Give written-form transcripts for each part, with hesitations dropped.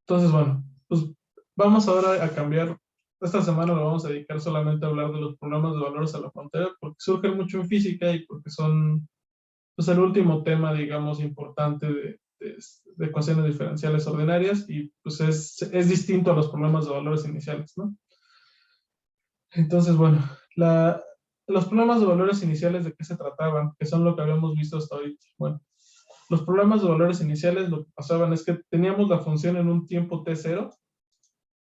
Entonces, bueno, pues vamos ahora a cambiar. Esta semana lo vamos a dedicar solamente a hablar de los problemas de valores a la frontera, porque surgen mucho en física y porque son pues, el último tema, digamos, importante de ecuaciones diferenciales ordinarias y pues es distinto a los problemas de valores iniciales, ¿no? Entonces, bueno, los problemas de valores iniciales, ¿de qué se trataban? Que son lo que habíamos visto hasta ahorita. Bueno, los problemas de valores iniciales lo que pasaban es que teníamos la función en un tiempo t0, o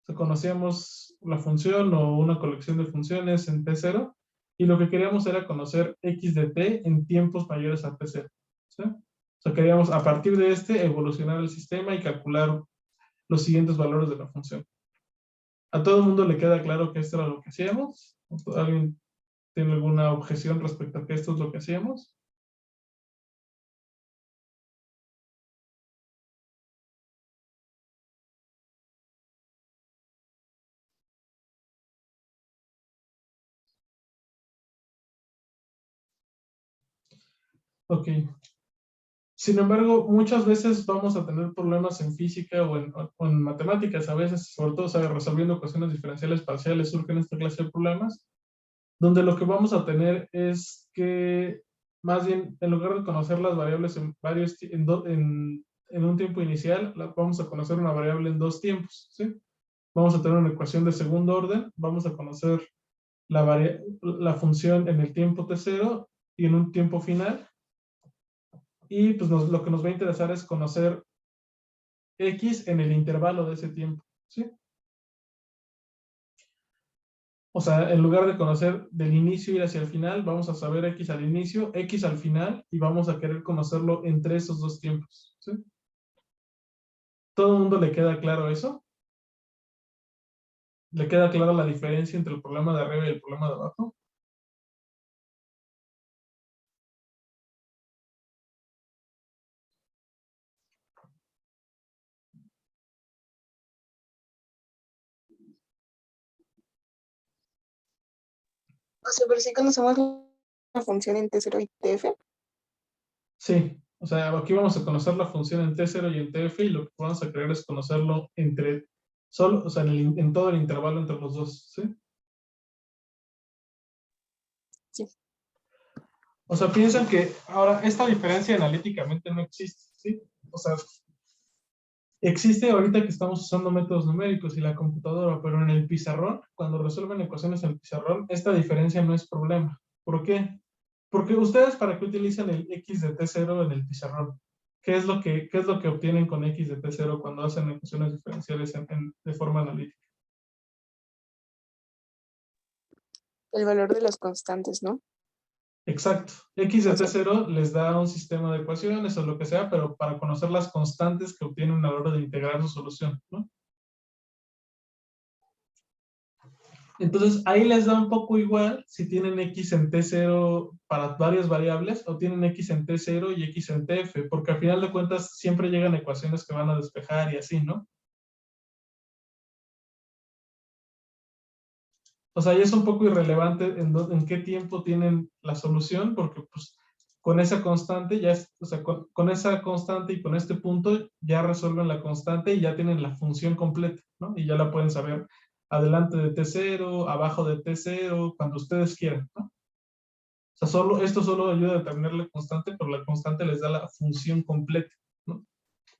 sea, conocíamos la función o una colección de funciones en t0, y lo que queríamos era conocer x de t en tiempos mayores a t0. ¿Sí? O sea, queríamos a partir de este evolucionar el sistema y calcular los siguientes valores de la función. ¿A todo el mundo le queda claro que esto era lo que hacíamos? ¿Alguien tiene alguna objeción respecto a que esto es lo que hacíamos? Ok. Sin embargo, muchas veces vamos a tener problemas en física o en matemáticas, a veces, sobre todo, ¿sabe? Resolviendo ecuaciones diferenciales parciales, surgen esta clase de problemas, donde lo que vamos a tener es que, más bien, en lugar de conocer las variables en varios, en un tiempo inicial, vamos a conocer una variable en dos tiempos, ¿sí? Vamos a tener una ecuación de segundo orden, vamos a conocer la función en el tiempo t0 y en un tiempo final, y pues lo que nos va a interesar es conocer X en el intervalo de ese tiempo, ¿sí? O sea, en lugar de conocer del inicio ir hacia el final, vamos a saber X al inicio, X al final, y vamos a querer conocerlo entre esos dos tiempos, ¿sí? ¿Todo el mundo le queda claro eso? ¿Le queda clara la diferencia entre el problema de arriba y el problema de abajo? O sea, pero sí conocemos la función en T0 y TF. Sí, o sea, aquí vamos a conocer la función en T0 y en TF, y lo que vamos a querer es conocerlo solo, o sea, en todo el intervalo entre los dos, ¿sí? Sí. O sea, piensan que ahora esta diferencia analíticamente no existe, ¿sí? O sea, existe ahorita que estamos usando métodos numéricos y la computadora, pero en el pizarrón, cuando resuelven ecuaciones en el pizarrón, esta diferencia no es problema. ¿Por qué? Porque ustedes, ¿para qué utilizan el x de t0 en el pizarrón? ¿Qué es lo que obtienen con x de t0 cuando hacen ecuaciones diferenciales de forma analítica? El valor de las constantes, ¿no? Exacto. X de O sea, t0 les da un sistema de ecuaciones o lo que sea, pero para conocer las constantes que obtienen a la hora de integrar su solución, ¿no? Entonces, ahí les da un poco igual si tienen x en t0 para varias variables o tienen x en t0 y x en tf, porque al final de cuentas siempre llegan ecuaciones que van a despejar y así, ¿no? O sea, ahí es un poco irrelevante en qué tiempo tienen la solución, porque pues con esa constante o sea, con esa constante y con este punto ya resuelven la constante y ya tienen la función completa, ¿no? Y ya la pueden saber adelante de t0, abajo de t0, cuando ustedes quieran, ¿no? O sea, esto solo ayuda a determinar la constante, pero la constante les da la función completa, ¿no?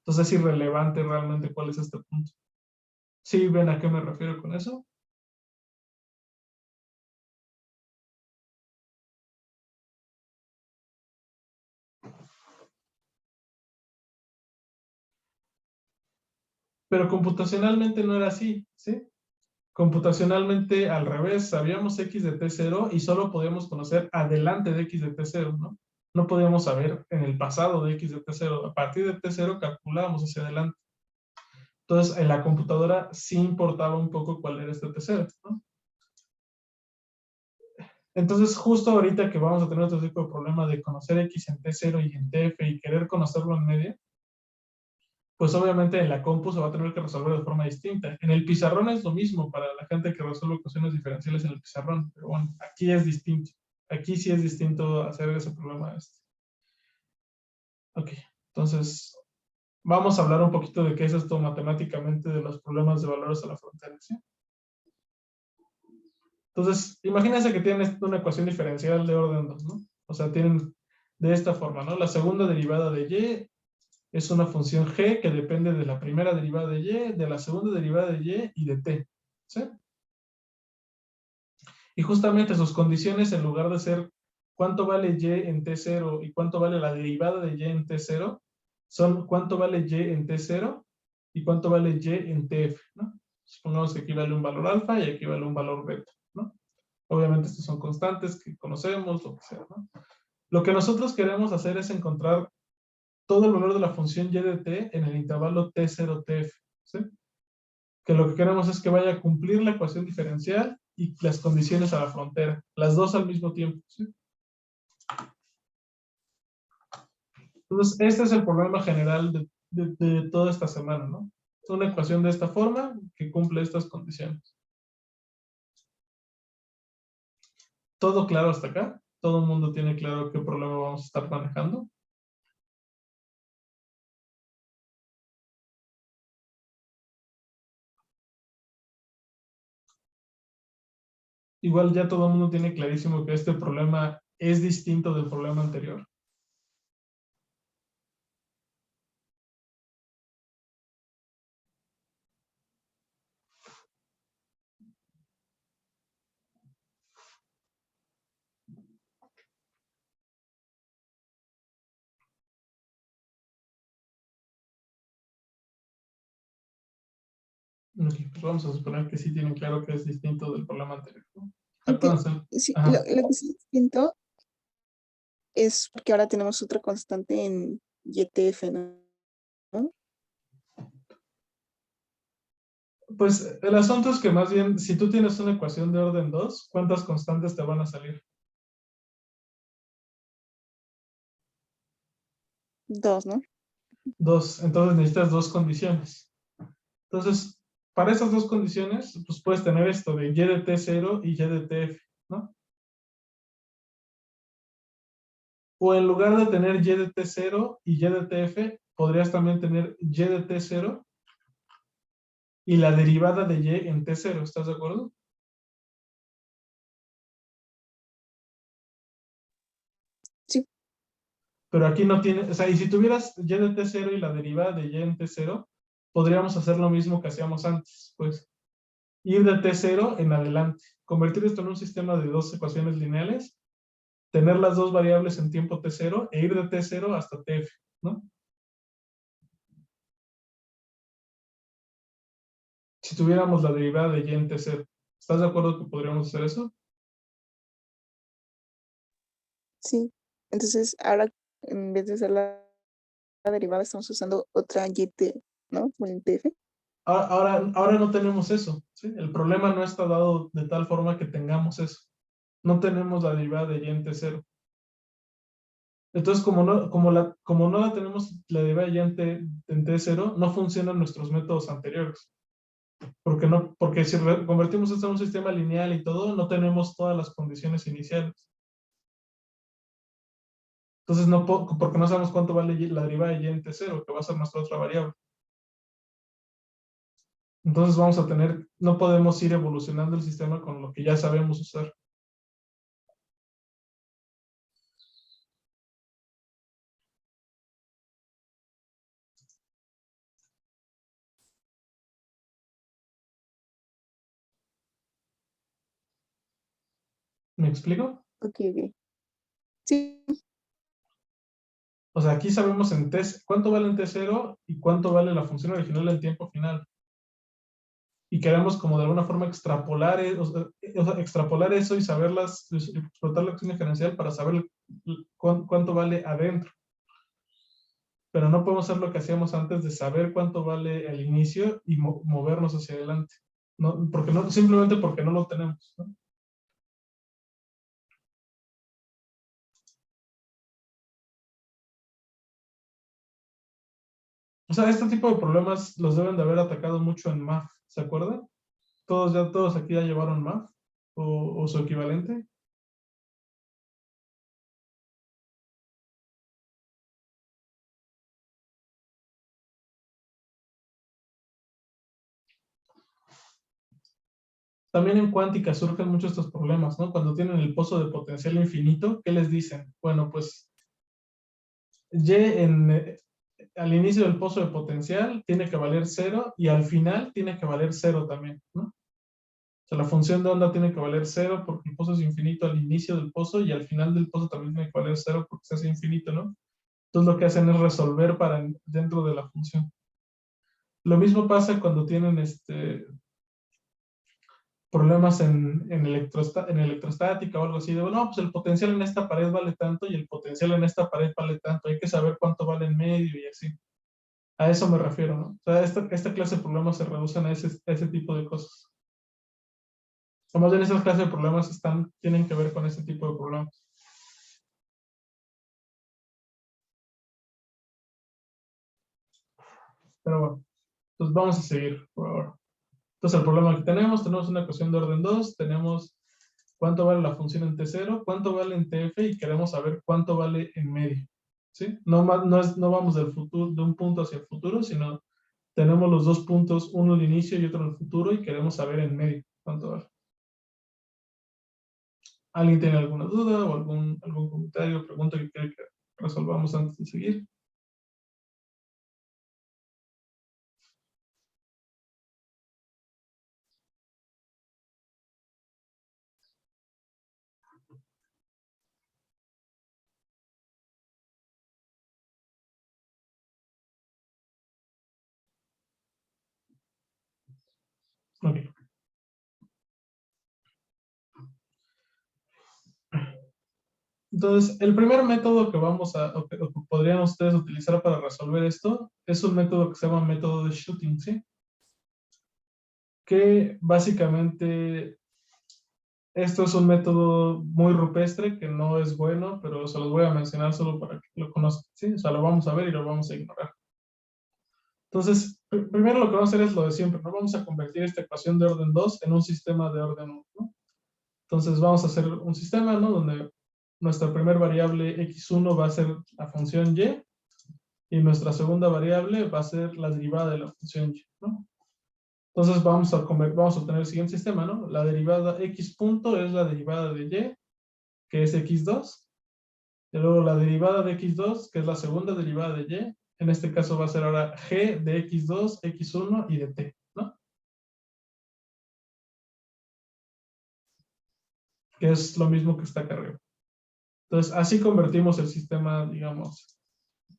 Entonces es irrelevante realmente cuál es este punto. ¿Sí ven a qué me refiero con eso? Pero computacionalmente no era así, ¿sí? Computacionalmente al revés, sabíamos x de t0 y solo podíamos conocer adelante de x de t0, ¿no? No podíamos saber en el pasado de x de t0. A partir de t0 calculábamos hacia adelante. Entonces, en la computadora sí importaba un poco cuál era este t0, ¿no? Entonces, justo ahorita que vamos a tener otro tipo de problema de conocer x en t0 y en tf y querer conocerlo en medio, pues obviamente en la compu se va a tener que resolver de forma distinta. En el pizarrón es lo mismo para la gente que resuelve ecuaciones diferenciales en el pizarrón, pero bueno, aquí es distinto. Aquí sí es distinto hacer ese problema. Ok, entonces vamos a hablar un poquito de qué es esto matemáticamente de los problemas de valores a la frontera, ¿sí? Entonces, imagínense que tienen una ecuación diferencial de orden 2, ¿no? O sea, tienen de esta forma, ¿no? La segunda derivada de y es una función g que depende de la primera derivada de y, de la segunda derivada de y de t, ¿sí? Y justamente sus condiciones, en lugar de ser cuánto vale y en t0 y cuánto vale la derivada de y en t0, son cuánto vale y en t0 y cuánto vale y en tf, ¿no? Supongamos que aquí vale un valor alfa y aquí vale un valor beta, ¿no? Obviamente estos son constantes que conocemos, lo que sea, ¿no? Lo que nosotros queremos hacer es encontrar todo el valor de la función y de t en el intervalo t0-tf, ¿sí? Que lo que queremos es que vaya a cumplir la ecuación diferencial y las condiciones a la frontera, las dos al mismo tiempo, ¿sí? Entonces, este es el problema general de toda esta semana, ¿no? Es una ecuación de esta forma que cumple estas condiciones. ¿Todo claro hasta acá? ¿Todo el mundo tiene claro qué problema vamos a estar manejando? Igual ya todo el mundo tiene clarísimo que este problema es distinto del problema anterior. Ok, pues vamos a suponer que sí tienen claro que es distinto del problema anterior, ¿no? Aunque Acuérdense. sí, Ajá. lo que sí siento es que ahora tenemos otra constante en YTF, ¿no? Pues el asunto es que más bien, si tú tienes una ecuación de orden 2, ¿cuántas constantes te van a salir? Dos, ¿no? Dos. Entonces necesitas dos condiciones. Entonces, para esas dos condiciones, pues puedes tener esto de y de t0 y y de tf, ¿no? O en lugar de tener y de t0 y y de tf, podrías también tener y de t0 y la derivada de y en t0, ¿estás de acuerdo? Sí, Pero aquí no tiene, o sea, y si tuvieras y de t0 y la derivada de y en t0, podríamos hacer lo mismo que hacíamos antes, pues ir de t0 en adelante, convertir esto en un sistema de dos ecuaciones lineales, tener las dos variables en tiempo t0 e ir de t0 hasta tf, ¿no? Si tuviéramos la derivada de y en t0, ¿estás de acuerdo que podríamos hacer eso? sí. Entonces, ahora en vez de usar la derivada, estamos usando otra YT, ¿no? Con el TF. Ahora no tenemos eso, ¿sí? El problema no está dado de tal forma que tengamos eso. No tenemos la derivada de y en t0. Entonces, como no la tenemos la derivada de y en t0, no funcionan nuestros métodos anteriores. Porque si convertimos esto en un sistema lineal y todo, no tenemos todas las condiciones iniciales. Entonces, porque no sabemos cuánto vale la derivada de y en t0, que va a ser nuestra otra variable. Entonces vamos a tener, no podemos ir evolucionando el sistema con lo que ya sabemos usar. ¿Me explico? Ok, ok. Sí, O sea, aquí sabemos en t, cuánto vale en t0 y cuánto vale la función original en tiempo final. Y queremos como de alguna forma extrapolar, extrapolar eso y saberlas, explotar la acción diferencial para saber cuánto vale adentro. Pero no podemos hacer lo que hacíamos antes de saber cuánto vale el inicio y movernos hacia adelante. No, simplemente porque no lo tenemos, ¿no? O sea, este tipo de problemas los deben de haber atacado mucho en MAF, ¿se acuerdan? Todos aquí ya llevaron MAF o su equivalente. También en cuántica surgen muchos estos problemas, ¿no? Cuando tienen el pozo de potencial infinito, ¿qué les dicen? Bueno, pues Y al inicio del pozo de potencial tiene que valer cero y al final tiene que valer cero también, ¿no? O sea, la función de onda tiene que valer cero porque el pozo es infinito al inicio del pozo y al final del pozo también tiene que valer cero porque se hace infinito, ¿no? Entonces lo que hacen es resolver dentro de la función. Lo mismo pasa cuando tienen problemas en electrostática o algo así. De, no, pues el potencial en esta pared vale tanto y el potencial en esta pared vale tanto. Hay que saber cuánto vale en medio y así. A eso me refiero, ¿no? O sea, esta clase de problemas se reducen a ese tipo de cosas. O más bien, esas clases de problemas tienen que ver con ese tipo de problemas. Pero bueno, entonces vamos a seguir por ahora. Entonces, el problema que tenemos una ecuación de orden 2, tenemos cuánto vale la función en T0, cuánto vale en TF y queremos saber cuánto vale en medio. ¿Sí? No vamos del futuro, de un punto hacia el futuro, sino tenemos los dos puntos, uno al inicio y otro en el futuro, y queremos saber en medio cuánto vale. ¿Alguien tiene alguna duda o algún comentario, pregunta que quiera que resolvamos antes de seguir? Ok. Entonces, el primer método que o que podrían ustedes utilizar para resolver esto es un método que se llama método de shooting, ¿sí? Que básicamente esto es un método muy rupestre que no es bueno, pero se los voy a mencionar solo para que lo conozcan, ¿sí? O sea, lo vamos a ver y lo vamos a ignorar. Entonces, primero lo que vamos a hacer es lo de siempre, ¿no? Vamos a convertir esta ecuación de orden 2 en un sistema de orden 1, ¿no? Entonces vamos a hacer un sistema, ¿no? Donde nuestra primera variable x1 va a ser la función y y nuestra segunda variable va a ser la derivada de la función y, ¿no? Entonces vamos a obtener el siguiente sistema, ¿no? La derivada x punto es la derivada de y, que es x2, y luego la derivada de x2, que es la segunda derivada de y, en este caso va a ser ahora g de x2, x1 y de t, ¿no? Que es lo mismo que está acá arriba. Entonces, así convertimos el sistema, digamos,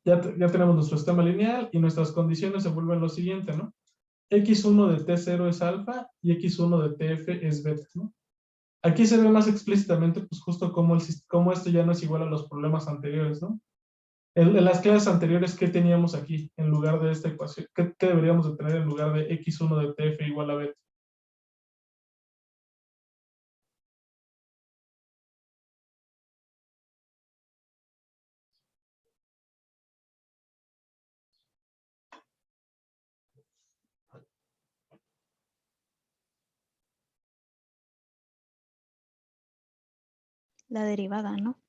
ya tenemos nuestro sistema lineal y nuestras condiciones se vuelven lo siguiente, ¿no? X1 de T0 es alfa y X1 de TF es beta, ¿no? Aquí se ve más explícitamente, pues justo cómo esto ya no es igual a los problemas anteriores, ¿no? En las clases anteriores, ¿qué teníamos aquí en lugar de esta ecuación? ¿Qué deberíamos de tener en lugar de X1 de TF igual a beta? La derivada, ¿no?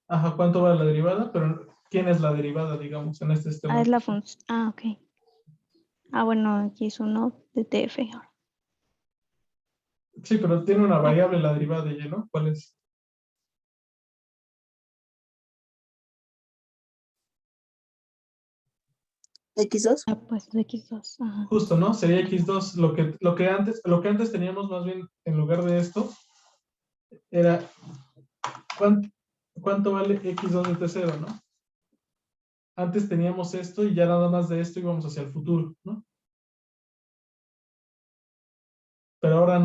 Ajá, ¿cuánto vale la derivada? Pero ¿quién es la derivada, digamos, en este sistema Ah, de es la ecuación? función. Ah, ok. Ah, bueno, aquí es uno de TF. Sí, pero tiene una Ah, variable la derivada de y, ¿no? ¿Cuál es? X2. pues X2. Ajá. Justo, ¿no? Sería x2. Lo que antes teníamos más bien en lugar de esto era ¿cuánto, cuánto vale x2 de t0, ¿no? Antes teníamos esto y ya nada más de esto íbamos hacia el futuro, ¿no? Pero ahora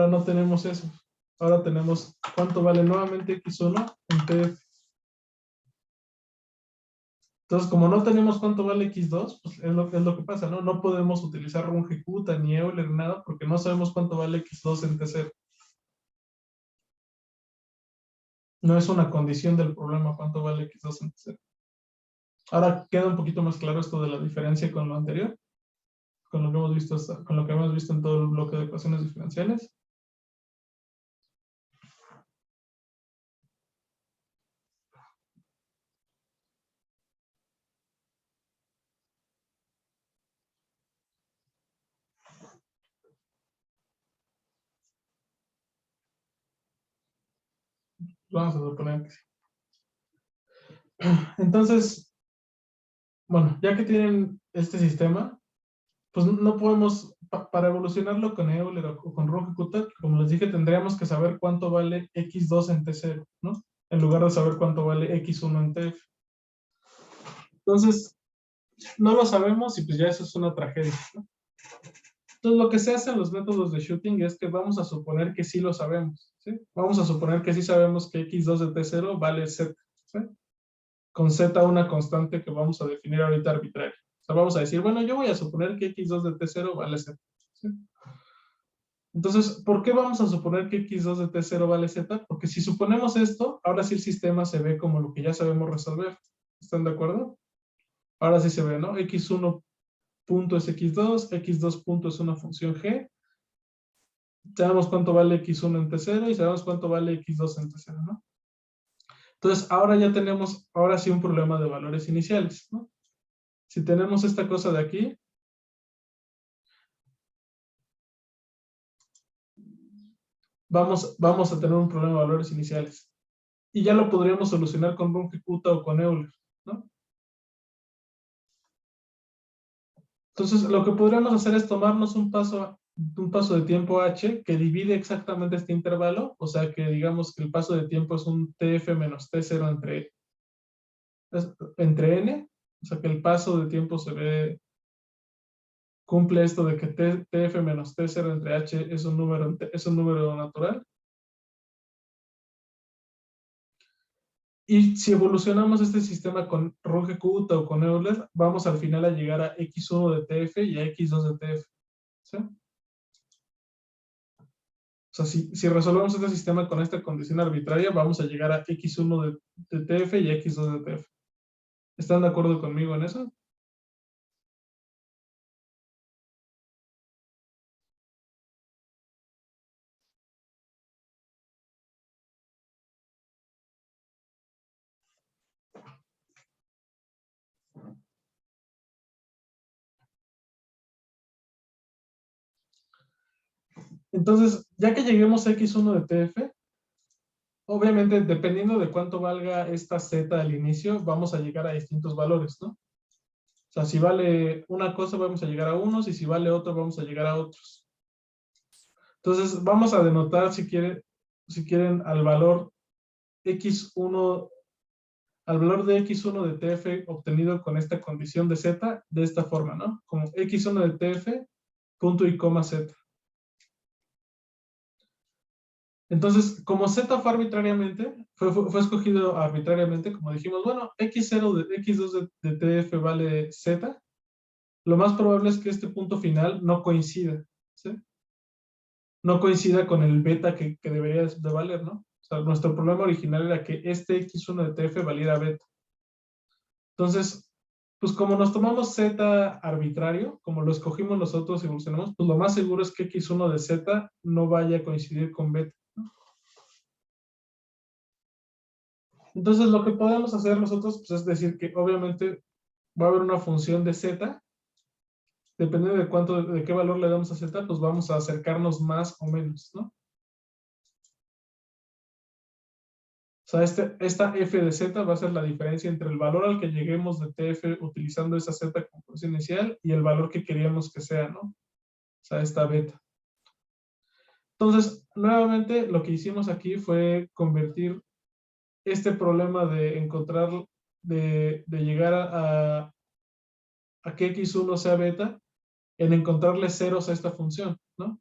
no tenemos eso. Ahora tenemos cuánto vale nuevamente x1 en t. Entonces, como no tenemos cuánto vale x2, pues es lo que pasa, ¿no? No podemos utilizar rungecuta ni Euler, nada, porque no sabemos cuánto vale x2 en t0. No es una condición del problema cuánto vale x2 en t0. Ahora queda un poquito más claro esto de la diferencia con lo anterior, con lo que hemos visto en todo el bloque de ecuaciones diferenciales. Vamos a suponer que sí. Entonces, bueno, ya que tienen este sistema, pues no podemos, para evolucionarlo con Euler o con Runge-Kutta, como les dije, tendríamos que saber cuánto vale x2 en T0, ¿no? En lugar de saber cuánto vale x1 en TF. Entonces, no lo sabemos y pues ya eso es una tragedia, ¿no? Entonces, lo que se hace en los métodos de Schutting es que vamos a suponer que sí lo sabemos, ¿sí? Vamos a suponer que sí sabemos que x2 de T0 vale z, ¿sí? Con z una constante que vamos a definir ahorita arbitraria. O sea, vamos a decir, bueno, yo voy a suponer que x2 de T0 vale z, ¿sí? Entonces, ¿por qué vamos a suponer que x2 de T0 vale z? Porque si suponemos esto, ahora sí el sistema se ve como lo que ya sabemos resolver. ¿Están de acuerdo? Ahora sí se ve, ¿no? x1 punto es x2, x2 punto es una función g. Sabemos cuánto vale x1 en T0 y sabemos cuánto vale x2 en T0, ¿no? Entonces, ahora ya tenemos, ahora sí un problema de valores iniciales, ¿no? Si tenemos esta cosa de aquí, vamos a tener un problema de valores iniciales. Y ya lo podríamos solucionar con Runge-Kutta o con Euler, ¿no? Entonces, lo que podríamos hacer es tomarnos un paso de tiempo h que divide exactamente este intervalo, o sea que digamos que el paso de tiempo es un tf menos t0 entre n, o sea que el paso de tiempo cumple esto de que tf menos t0 entre h es un número natural. Y si evolucionamos este sistema con Runge-Kutta o con Euler, vamos al final a llegar a x1 de tf y a x2 de tf, ¿sí? O sea, si resolvemos este sistema con esta condición arbitraria, vamos a llegar a x1 de tf y x2 de tf. ¿Están de acuerdo conmigo en eso? Entonces, ya que lleguemos a x1 de tf, obviamente, dependiendo de cuánto valga esta z al inicio, vamos a llegar a distintos valores, ¿no? O sea, si vale una cosa, vamos a llegar a unos, y si vale otro, vamos a llegar a otros. Entonces, vamos a denotar, si quieren, al valor x1, al valor de x1 de tf obtenido con esta condición de z, de esta forma, ¿no? Como x1 de tf, punto y coma z. Entonces, como z fue arbitrariamente, fue escogido arbitrariamente, como dijimos, bueno, x2 de tf vale z, lo más probable es que este punto final no coincida, ¿sí? No coincida con el beta que debería de valer, ¿no? O sea, nuestro problema original era que este x1 de tf valiera beta. Entonces, pues como nos tomamos z arbitrario, como lo escogimos nosotros y evolucionamos, pues lo más seguro es que x1 de z no vaya a coincidir con beta. Entonces, lo que podemos hacer nosotros pues, es decir que obviamente va a haber una función de z, dependiendo de qué valor le damos a z, pues vamos a acercarnos más o menos, ¿no? O sea, esta f de z va a ser la diferencia entre el valor al que lleguemos de tf utilizando esa z como función inicial y el valor que queríamos que sea, ¿no? O sea, esta beta. Entonces, nuevamente, lo que hicimos aquí fue convertir este problema de encontrar, de llegar a que x1 sea beta, en encontrarle ceros a esta función, ¿no?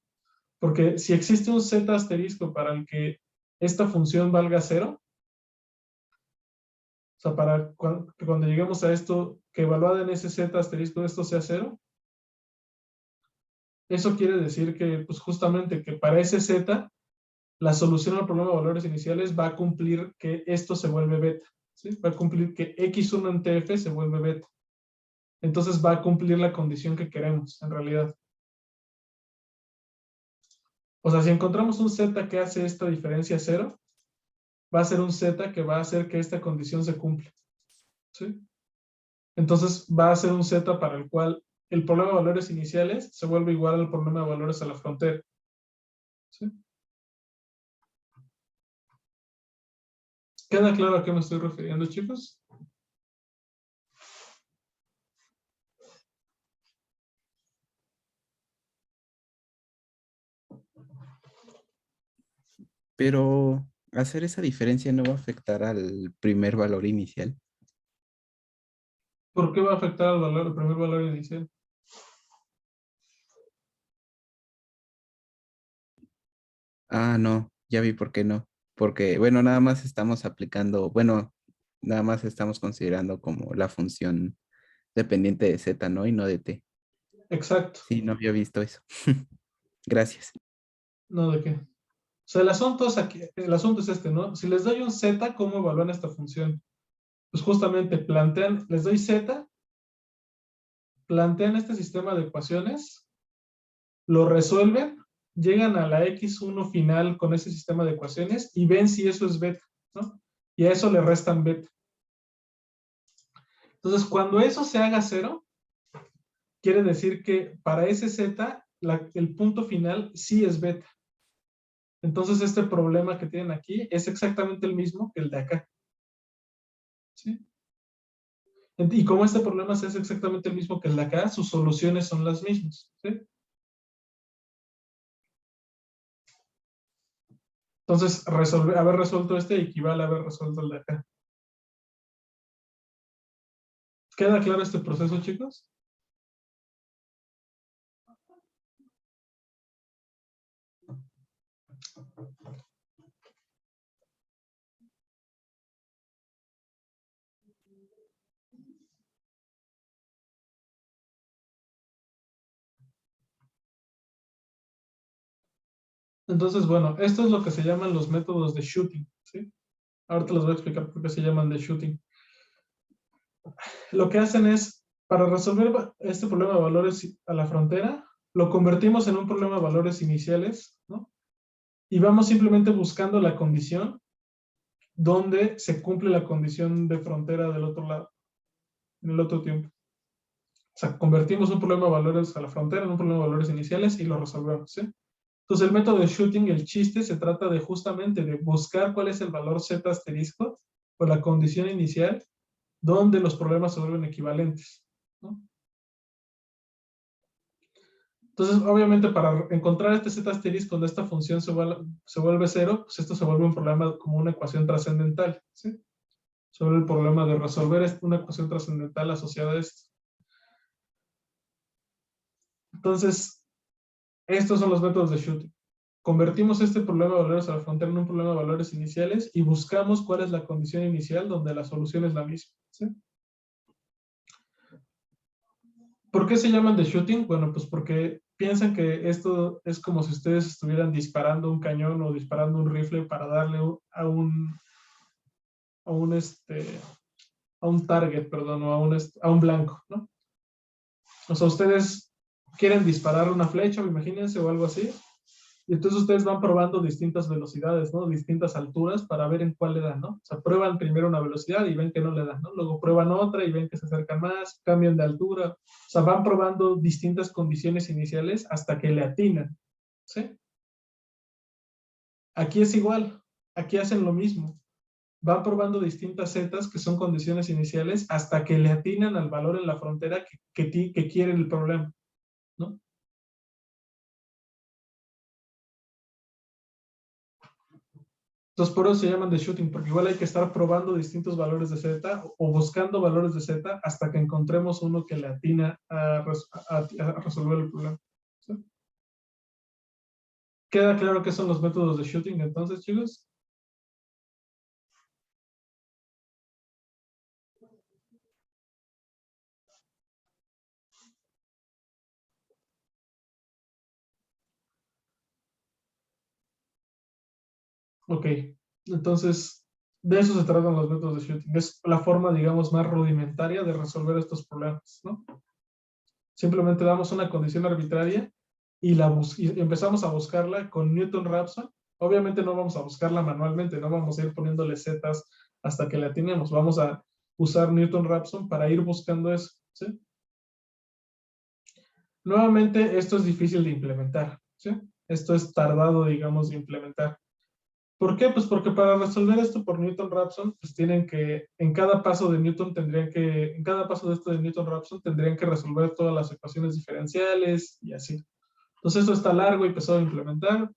Porque si existe un z asterisco para el que esta función valga cero, o sea, para que cuando lleguemos a esto, que evaluada en ese z asterisco esto sea cero, eso quiere decir que, pues justamente, que para ese z, la solución al problema de valores iniciales va a cumplir que esto se vuelve beta, ¿sí? Va a cumplir que x1 en tf se vuelve beta. Entonces va a cumplir la condición que queremos, en realidad. O sea, si encontramos un z que hace esta diferencia cero, va a ser un z que va a hacer que esta condición se cumpla, ¿sí? Entonces va a ser un z para el cual el problema de valores iniciales se vuelve igual al problema de valores a la frontera, ¿sí? ¿Queda claro a qué me estoy refiriendo, chicos? Pero hacer esa diferencia no va a afectar al primer valor inicial. ¿Por qué va a afectar al valor, el primer valor inicial? Ah, no, ya vi por qué no. Porque, bueno, nada más estamos aplicando, bueno, nada más estamos considerando como la función dependiente de Z, ¿no? Y no de T. Exacto. Sí, no había visto eso. Gracias. No, ¿de qué? O sea, el asunto es aquí, el asunto es este, ¿no? Si les doy un Z, ¿cómo evalúan esta función? Pues justamente plantean, les doy Z, plantean este sistema de ecuaciones, lo resuelven, llegan a la X1 final con ese sistema de ecuaciones y ven si eso es beta, ¿no? Y a eso le restan beta. Entonces, cuando eso se haga cero, quiere decir que para ese Z, el punto final sí es beta. Entonces, este problema que tienen aquí es exactamente el mismo que el de acá. ¿Sí? Y como este problema es exactamente el mismo que el de acá, sus soluciones son las mismas. ¿Sí? Entonces, haber resuelto este equivale a haber resuelto el de acá. ¿Queda claro este proceso, chicos? Entonces, bueno, esto es lo que se llaman los métodos de shooting. ¿Sí? Ahorita les voy a explicar por qué se llaman de shooting. Lo que hacen es, para resolver este problema de valores a la frontera, lo convertimos en un problema de valores iniciales, ¿no? Y vamos simplemente buscando la condición donde se cumple la condición de frontera del otro lado, en el otro tiempo. O sea, convertimos un problema de valores a la frontera en un problema de valores iniciales y lo resolvemos, ¿sí? Entonces, el método de shooting, el chiste, se trata de justamente de buscar cuál es el valor Z asterisco o la condición inicial donde los problemas se vuelven equivalentes, ¿no? Entonces, obviamente, para encontrar este Z asterisco donde esta función se vuelve cero, pues esto se vuelve un problema como una ecuación trascendental, ¿sí? Sobre el problema de resolver una ecuación trascendental asociada a esto. Entonces, estos son los métodos de shooting. Convertimos este problema de valores a la frontera en un problema de valores iniciales y buscamos cuál es la condición inicial donde la solución es la misma, ¿sí? ¿Por qué se llaman de shooting? Bueno, pues porque piensan que esto es como si ustedes estuvieran disparando un cañón o disparando un rifle para darle a un target, perdón, o a un blanco, ¿no? O sea, ustedes quieren disparar una flecha, imagínense, o algo así, y entonces ustedes van probando distintas velocidades, ¿no? Distintas alturas para ver en cuál le dan, ¿no? O sea, prueban primero una velocidad y ven que no le dan, ¿no? Luego prueban otra y ven que se acercan más, cambian de altura. O sea, van probando distintas condiciones iniciales hasta que le atinan, ¿sí? Aquí es igual, aquí hacen lo mismo. Van probando distintas zetas que son condiciones iniciales hasta que le atinan al valor en la frontera que quiere el problema, ¿no? Entonces, por eso se llaman de shooting, porque igual hay que estar probando distintos valores de Z o buscando valores de Z hasta que encontremos uno que le atina a resolver el problema. ¿Sí? ¿Queda claro qué son los métodos de shooting entonces, chicos? Ok, entonces de eso se tratan los métodos de shooting. Es la forma, digamos, más rudimentaria de resolver estos problemas, ¿no? Simplemente damos una condición arbitraria y empezamos a buscarla con Newton-Raphson. Obviamente no vamos a buscarla manualmente, no vamos a ir poniéndole zetas hasta que la atinemos. Vamos a usar Newton-Raphson para ir buscando eso, ¿sí? Nuevamente, esto es difícil de implementar, ¿sí? Esto es tardado, digamos, de implementar. ¿Por qué? Pues porque para resolver esto por Newton-Raphson, pues tienen que, en cada paso de Newton en cada paso de esto de Newton-Raphson tendrían que resolver todas las ecuaciones diferenciales y así. Entonces esto está largo y pesado de implementar.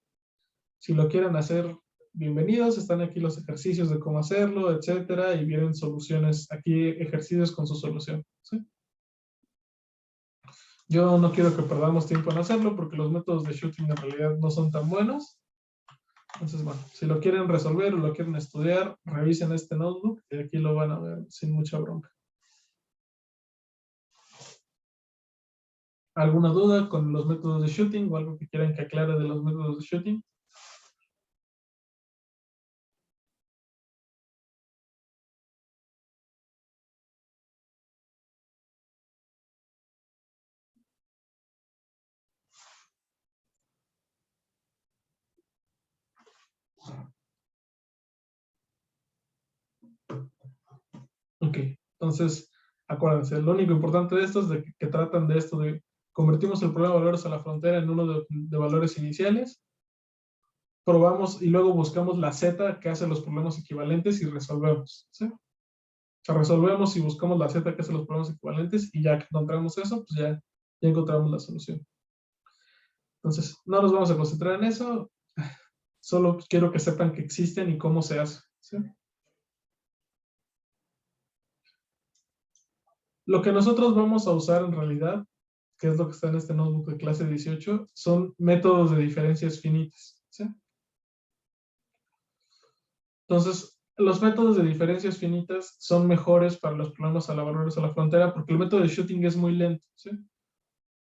Si lo quieren hacer, bienvenidos. Están aquí los ejercicios de cómo hacerlo, etcétera, y vienen soluciones, aquí ejercicios con su solución, ¿sí? Yo no quiero que perdamos tiempo en hacerlo porque los métodos de shooting en realidad no son tan buenos. Entonces, bueno, si lo quieren resolver o lo quieren estudiar, revisen este notebook y aquí lo van a ver sin mucha bronca. ¿Alguna duda con los métodos de shooting o algo que quieran que aclare de los métodos de shooting? Ok, entonces, acuérdense, lo único importante de esto es de que tratan de esto de convertimos el problema de valores a la frontera en uno de valores iniciales, probamos y luego buscamos la z que hace los problemas equivalentes y resolvemos, ¿sí? O sea, resolvemos y buscamos la z que hace los problemas equivalentes y ya que encontramos eso, pues ya encontramos la solución. Entonces, no nos vamos a concentrar en eso, solo quiero que sepan que existen y cómo se hace, ¿sí? Lo que nosotros vamos a usar en realidad, que es lo que está en este notebook de clase 18, son métodos de diferencias finitas, ¿sí? Entonces, los métodos de diferencias finitas son mejores para los problemas a la valores a la frontera porque el método de shooting es muy lento, ¿sí?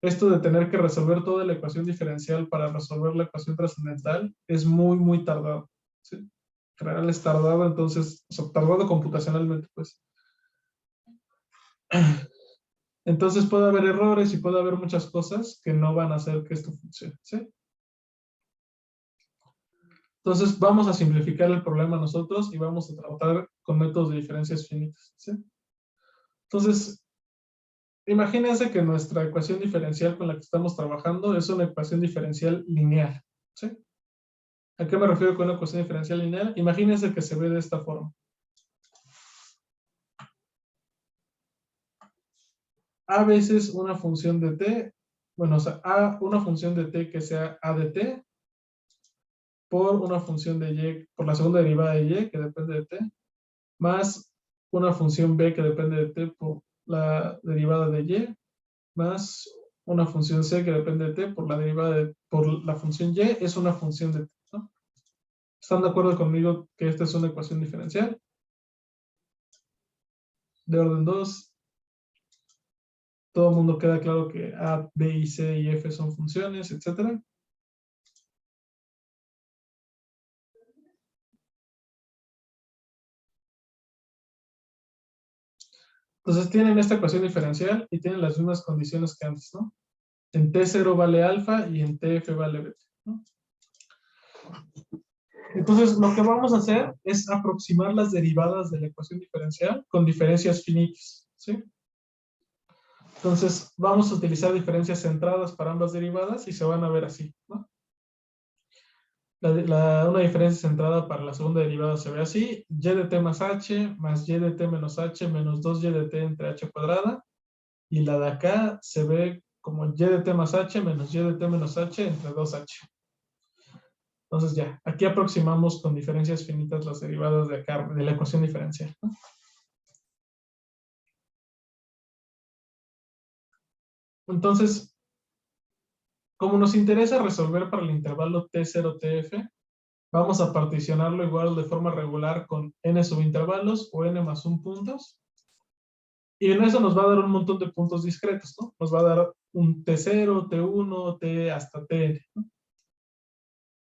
Esto de tener que resolver toda la ecuación diferencial para resolver la ecuación trascendental es muy, muy tardado, ¿sí? En general es tardado, entonces, o sea, tardado computacionalmente, pues. Entonces puede haber errores y puede haber muchas cosas que no van a hacer que esto funcione, ¿sí? Entonces vamos a simplificar el problema nosotros y vamos a tratar con métodos de diferencias finitas, ¿sí? Entonces, imagínense que nuestra ecuación diferencial con la que estamos trabajando es una ecuación diferencial lineal, ¿sí? ¿A qué me refiero con una ecuación diferencial lineal? Imagínense que se ve de esta forma. A veces una función de t, bueno, o sea, una función de t que sea a de t, por una función de y, por la segunda derivada de y, que depende de t, más una función b que depende de t por la derivada de y, más una función c que depende de t por la derivada por la función y, es una función de t, ¿no? ¿Están de acuerdo conmigo que esta es una ecuación diferencial? De orden 2. Todo el mundo queda claro que a, b y c y f son funciones, etcétera. Entonces tienen esta ecuación diferencial y tienen las mismas condiciones que antes, ¿no? En T0 vale alfa y en TF vale beta, ¿no? Entonces lo que vamos a hacer es aproximar las derivadas de la ecuación diferencial con diferencias finitas, ¿sí? Entonces vamos a utilizar diferencias centradas para ambas derivadas y se van a ver así, ¿no? Una diferencia centrada para la segunda derivada se ve así: y de t más h más y de t menos h menos 2y de t entre h cuadrada, y la de acá se ve como y de t más h menos y de t menos h entre 2h. Entonces ya, aquí aproximamos con diferencias finitas las derivadas de acá, de la ecuación diferencial, ¿no? Entonces, como nos interesa resolver para el intervalo T0-TF, vamos a particionarlo igual de forma regular con n subintervalos o n más 1 puntos. Y en eso nos va a dar un montón de puntos discretos, ¿no? Nos va a dar un T0, T1, T hasta Tn, ¿no?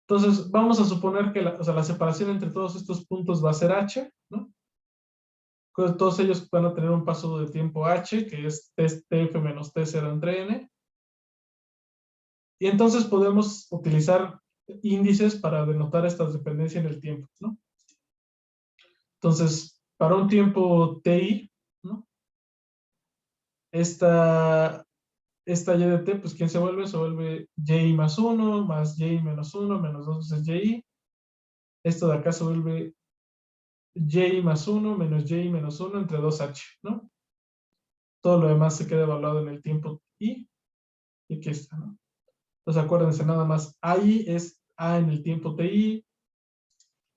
Entonces, vamos a suponer que la separación entre todos estos puntos va a ser h, ¿no? Todos ellos van a tener un paso de tiempo h, que es tf menos t0 entre n. Y entonces podemos utilizar índices para denotar esta dependencia en el tiempo, ¿no? Entonces, para un tiempo ti, ¿no? Esta y de t, pues ¿quién se vuelve? Se vuelve y más 1, más y menos 1, menos 2 veces y. Esto de acá se vuelve y más 1 menos y menos 1 entre 2h, ¿no? Todo lo demás se queda evaluado en el tiempo y aquí está, ¿no? Entonces acuérdense nada más, AI es A en el tiempo TI,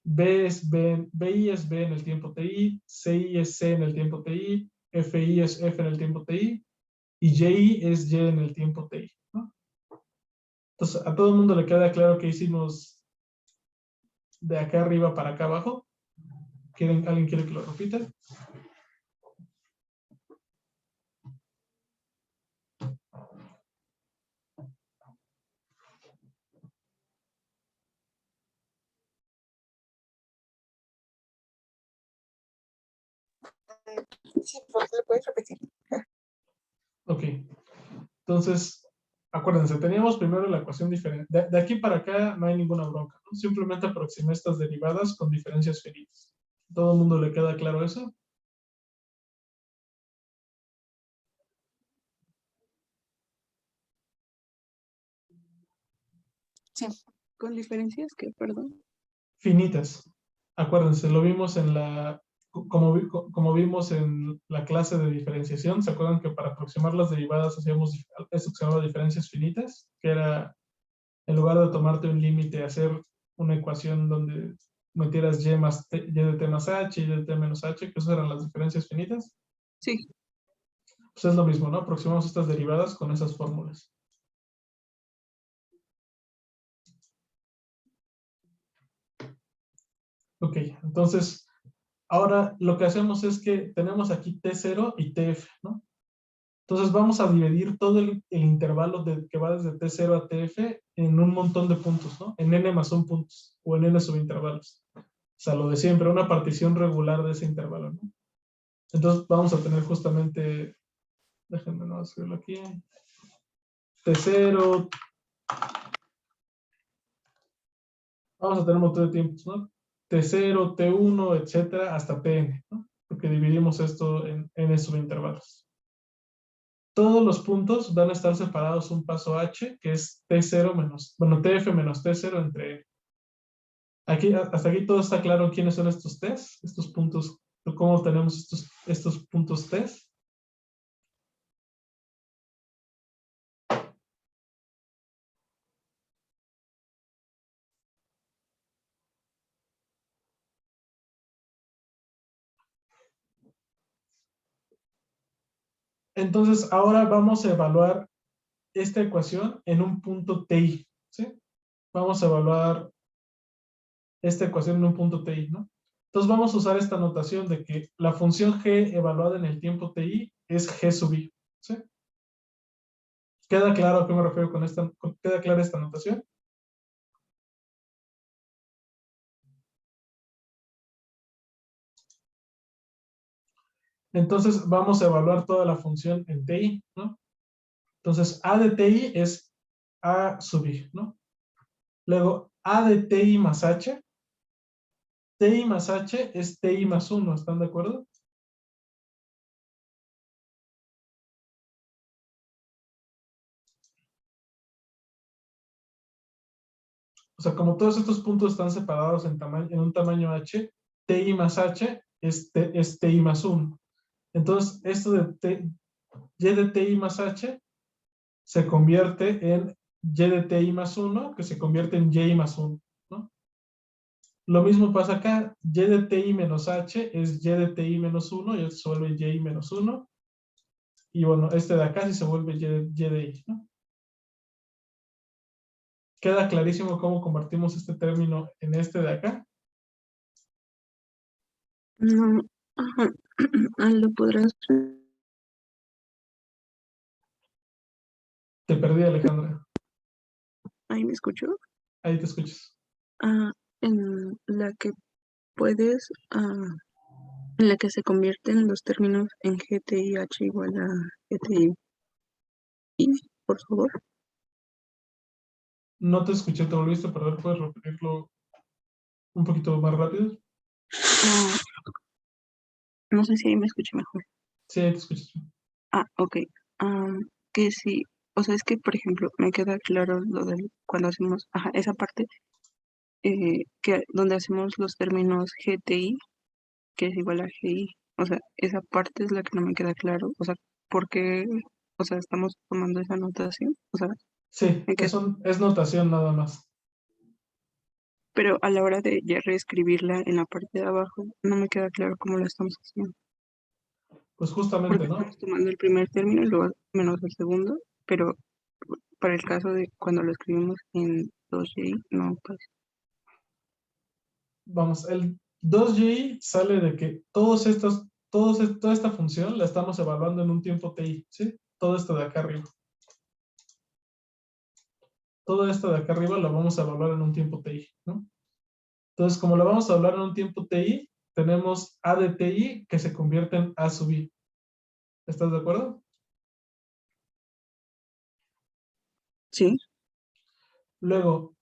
BI es B en el tiempo TI, CI es C en el tiempo TI, FI es F en el tiempo TI, y YI es Y en el tiempo TI, ¿no? Entonces, a todo el mundo le queda claro que hicimos de acá arriba para acá abajo. ¿Alguien quiere que lo repita? Sí, por favor, ¿lo puedes repetir? Ok. Entonces, acuérdense, teníamos primero la ecuación diferente. De aquí para acá no hay ninguna bronca, ¿no? Simplemente aproximé estas derivadas con diferencias finitas. ¿Todo el mundo le queda claro eso? Sí. ¿Con diferencias qué, perdón? Finitas. Acuérdense, lo vimos en la, como vimos en la clase de diferenciación. ¿Se acuerdan que para aproximar las derivadas hacíamos esto que se llama diferencias finitas? Que era, en lugar de tomarte un límite, hacer una ecuación donde metieras y, y de t más h y de t menos h, que esas eran las diferencias finitas. Sí. Pues es lo mismo, ¿no? Aproximamos estas derivadas con esas fórmulas. Ok, entonces, ahora lo que hacemos es que tenemos aquí T0 y TF, ¿no? Entonces vamos a dividir todo el intervalo que va desde T0 a TF en un montón de puntos, ¿no? En n más 1 puntos o en n subintervalos. O sea, lo de siempre, una partición regular de ese intervalo, ¿no? Entonces vamos a tener justamente, déjenme no escribirlo aquí, T0, vamos a tener un montón de tiempos, ¿no? T0, T1, etcétera, hasta Tn, ¿no? Porque dividimos esto en n subintervalos. Todos los puntos van a estar separados un paso h, que es T0 menos, bueno, TF menos T0 entre n. Aquí, hasta aquí todo está claro quiénes son estos t's, estos puntos, cómo tenemos estos puntos t's. Entonces, ahora vamos a evaluar esta ecuación en un punto TI, ¿sí? Vamos a evaluar esta ecuación en un punto TI, ¿no? Entonces vamos a usar esta notación de que la función g evaluada en el tiempo TI es g sub i, ¿sí? ¿Queda claro a qué me refiero con esta, queda clara esta notación? Entonces vamos a evaluar toda la función en TI, ¿no? Entonces a de TI es a sub i, ¿no? Luego a de TI más h, TI más h es TI más 1, ¿están de acuerdo? O sea, como todos estos puntos están separados en un tamaño h, TI más h es TI más 1. Entonces, esto de y de TI más h se convierte en y de TI más 1, que se convierte en y más 1, ¿no? Lo mismo pasa acá, y de TI menos h es y de TI menos 1, y esto se vuelve y menos 1. Y bueno, este de acá sí se vuelve y de i, ¿no? ¿Queda clarísimo cómo convertimos este término en este de acá? No. Ajá. ¿Lo podrás? Te perdí, Alejandra. ¿Ahí me escuchó? Ahí te escuchas. En la que puedes, en la que se convierten los términos en GTI H igual a GTI. Y, por favor. No te escuché, te volviste a perder. ¿Puedes repetirlo un poquito más rápido? No sé si ahí me escuché mejor. Sí, ahí te escuchas. Ok. Que sí, o sea, es que, por ejemplo, me queda claro lo del cuando hacemos, esa parte, donde hacemos los términos GTI, que es igual a GI. O sea, esa parte es la que no me queda claro. O sea, ¿por qué? O sea, estamos tomando esa notación. O sea, Sí, me queda- es notación nada más. pero a la hora de ya reescribirla en la parte de abajo, no me queda claro cómo la estamos haciendo. Pues justamente, Porque ¿no? estamos tomando el primer término y luego menos el segundo, pero para el caso de cuando lo escribimos en 2J, no pasa. Vamos, el 2J sale de que toda esta función la estamos evaluando en un tiempo TI, ¿sí? Todo esto de acá arriba. Todo esto de acá arriba lo vamos a evaluar en un tiempo TI, ¿no? Entonces, como lo vamos a hablar en un tiempo TI, tenemos A de TI que se convierte en A sub I. ¿Estás de acuerdo? Sí, Luego,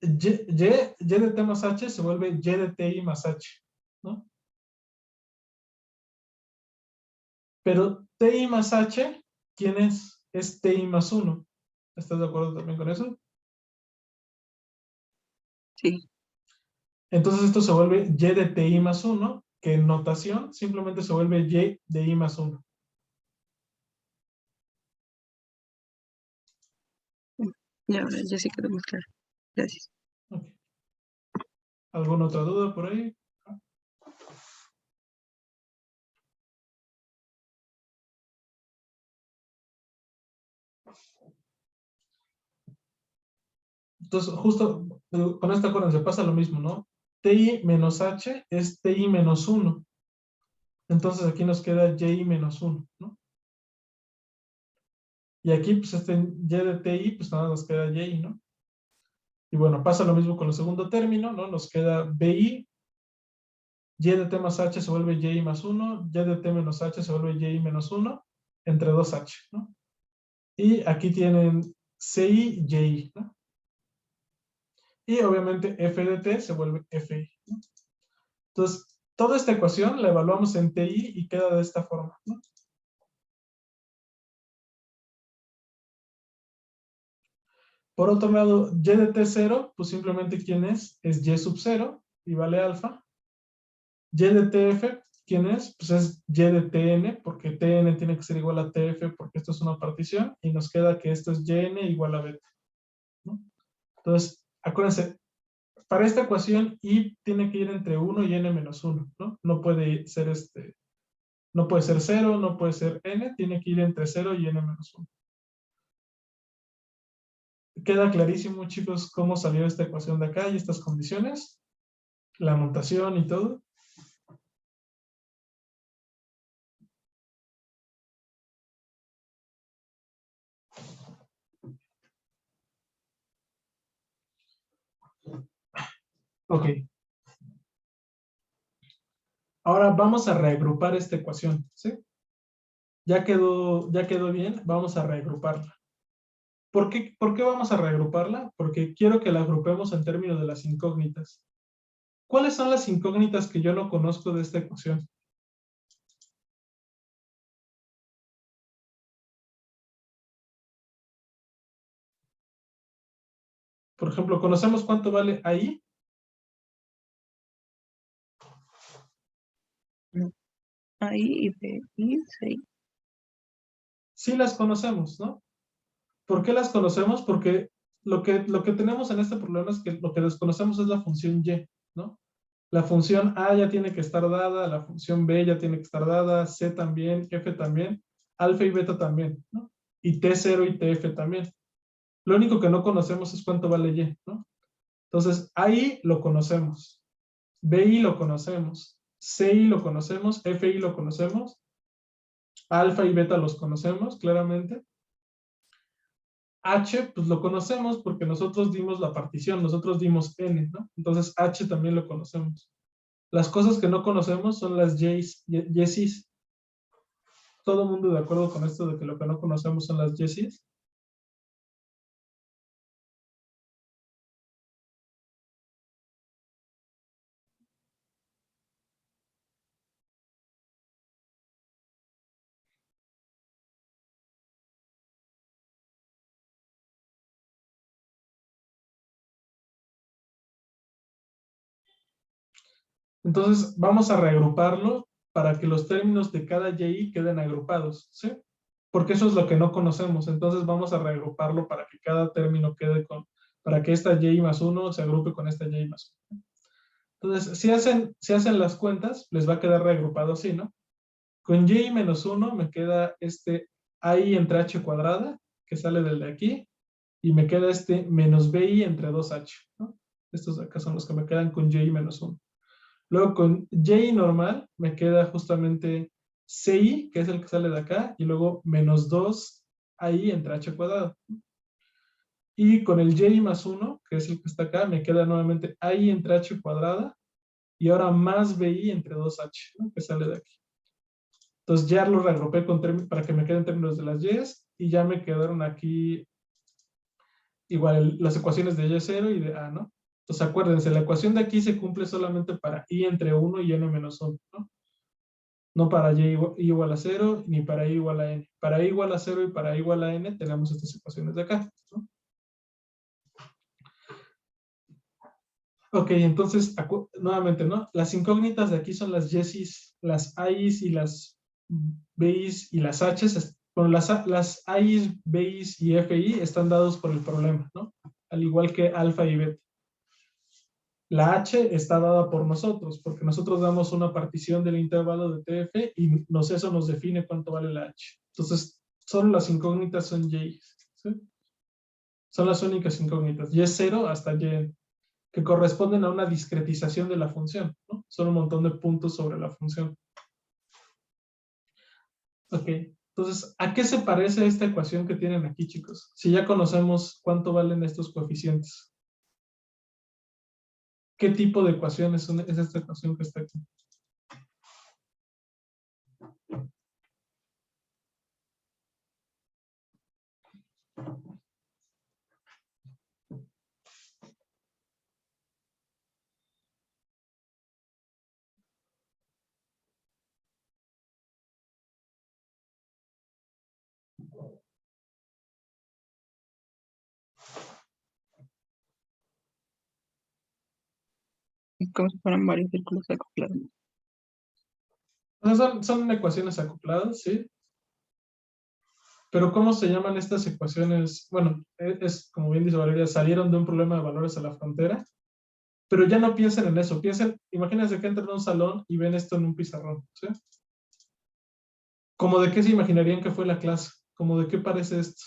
Y de T más H se vuelve Y de TI más H, ¿no? Pero TI más H, ¿quién es? Es TI más 1. ¿Estás de acuerdo también con eso? sí. Entonces esto se vuelve Y de TI más 1, que en notación simplemente se vuelve Y de I más 1. Ya, ya sí quedó más claro. Gracias. Okay. ¿Alguna otra duda por ahí? Entonces, justo con esta acuérdense, pasa lo mismo, ¿no? TI menos H es TI menos 1. Entonces aquí nos queda Y menos 1, ¿no? Y aquí, pues este Y de TI, pues nada, nos queda Y, ¿no? Y bueno, pasa lo mismo con el segundo término, ¿no? Nos queda BI, Y de T más H se vuelve Y más 1, Y de T menos H se vuelve Y menos 1, entre 2H, ¿no? Y aquí tienen CI, YI, ¿no? Y obviamente F de T se vuelve FI, ¿no? Entonces, toda esta ecuación la evaluamos en TI y queda de esta forma, ¿no? Por otro lado, Y de T0, pues simplemente ¿quién es? Es Y sub 0 y vale alfa. Y de TF, ¿quién es? Pues es Y de TN, porque TN tiene que ser igual a TF porque esto es una partición y nos queda que esto es YN igual a beta, ¿no? Entonces, acuérdense, para esta ecuación I tiene que ir entre 1 y N menos 1, ¿no? No puede ser no puede ser 0, no puede ser N, tiene que ir entre 0 y N menos 1. Queda clarísimo, chicos, cómo salió esta ecuación de acá y estas condiciones, la notación y todo. Ok. Ahora vamos a reagrupar esta ecuación, ¿sí? Ya quedó bien, vamos a reagruparla. ¿Por qué vamos a reagruparla? Porque quiero que la agrupemos en términos de las incógnitas. ¿Cuáles son las incógnitas que yo no conozco de esta ecuación? Por ejemplo, ¿conocemos cuánto vale ahí? No. Ahí y B, y C. Sí las conocemos, ¿no? ¿Por qué las conocemos? Porque lo que tenemos en este problema es que lo que desconocemos es la función y, ¿no? La función A ya tiene que estar dada, la función B ya tiene que estar dada, C también, F también, alfa y beta también, ¿no? Y T0 y TF también. Lo único que no conocemos es cuánto vale Y, ¿no? Entonces, AI lo conocemos, BI lo conocemos, CI lo conocemos, FI lo conocemos, alfa y beta los conocemos claramente. H, pues lo conocemos porque nosotros dimos la partición, nosotros dimos N, ¿no? Entonces H también lo conocemos. Las cosas que no conocemos son las Y's, Yes's. ¿Todo el mundo de acuerdo con esto de que lo que no conocemos son las Yes's? Entonces vamos a reagruparlo para que los términos de cada y queden agrupados, ¿sí? Porque eso es lo que no conocemos. Entonces vamos a reagruparlo para que cada término quede para que esta y más 1 se agrupe con esta y más 1. Entonces, si hacen las cuentas, les va a quedar reagrupado así, ¿no? Con y menos 1 me queda este i entre h cuadrada, que sale del de aquí, y me queda este menos bi entre 2h, ¿no? Estos de acá son los que me quedan con y menos 1. Luego con y normal me queda justamente ci, que es el que sale de acá, y luego menos 2i entre h cuadrado. Y con el y más 1, que es el que está acá, me queda nuevamente i entre h cuadrada, y ahora más bi entre 2h, ¿no? Que sale de aquí. Entonces ya lo reagrupé para que me queden términos de las y's, y ya me quedaron aquí igual las ecuaciones de y0 y de a, ¿no? Entonces acuérdense, la ecuación de aquí se cumple solamente para i entre 1 y n menos 1, ¿no? No para y igual a 0, ni para i igual a n. Para i igual a 0 y para i igual a n tenemos estas ecuaciones de acá, ¿no? Ok, entonces, nuevamente, ¿no? Las incógnitas de aquí son las y's, las i's y las b's y las h's. Bueno, las i's, b's y fi están dados por el problema, ¿no? Al igual que alfa y beta. La h está dada por nosotros, porque nosotros damos una partición del intervalo de tf y eso nos define cuánto vale la h. Entonces, solo las incógnitas son y, ¿sí? Son las únicas incógnitas. Y es 0 hasta y, que corresponden a una discretización de la función, ¿no? Son un montón de puntos sobre la función. Ok, entonces, ¿a qué se parece esta ecuación que tienen aquí, chicos? Si ya conocemos cuánto valen estos coeficientes. ¿Qué tipo de ecuación es esta ecuación que está aquí? Es como si fueran varios círculos acoplados. O sea, son ecuaciones acopladas, ¿sí? Pero ¿cómo se llaman estas ecuaciones? Bueno, como bien dice Valeria, salieron de un problema de valores a la frontera, pero ya no piensen en eso. Imagínense que entran a un salón y ven esto en un pizarrón, ¿sí? ¿Cómo de qué se imaginarían que fue la clase? ¿Cómo de qué parece esto?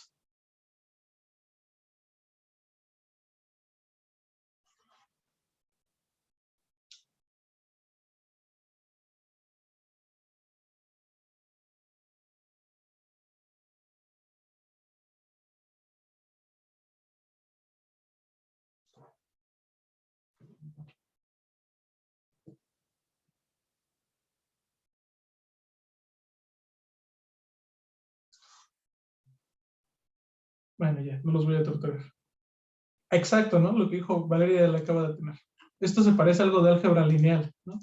Bueno, ya, no los voy a torturar. Exacto, ¿no? Lo que dijo Valeria la acaba de tener. Esto se parece a algo de álgebra lineal, ¿no?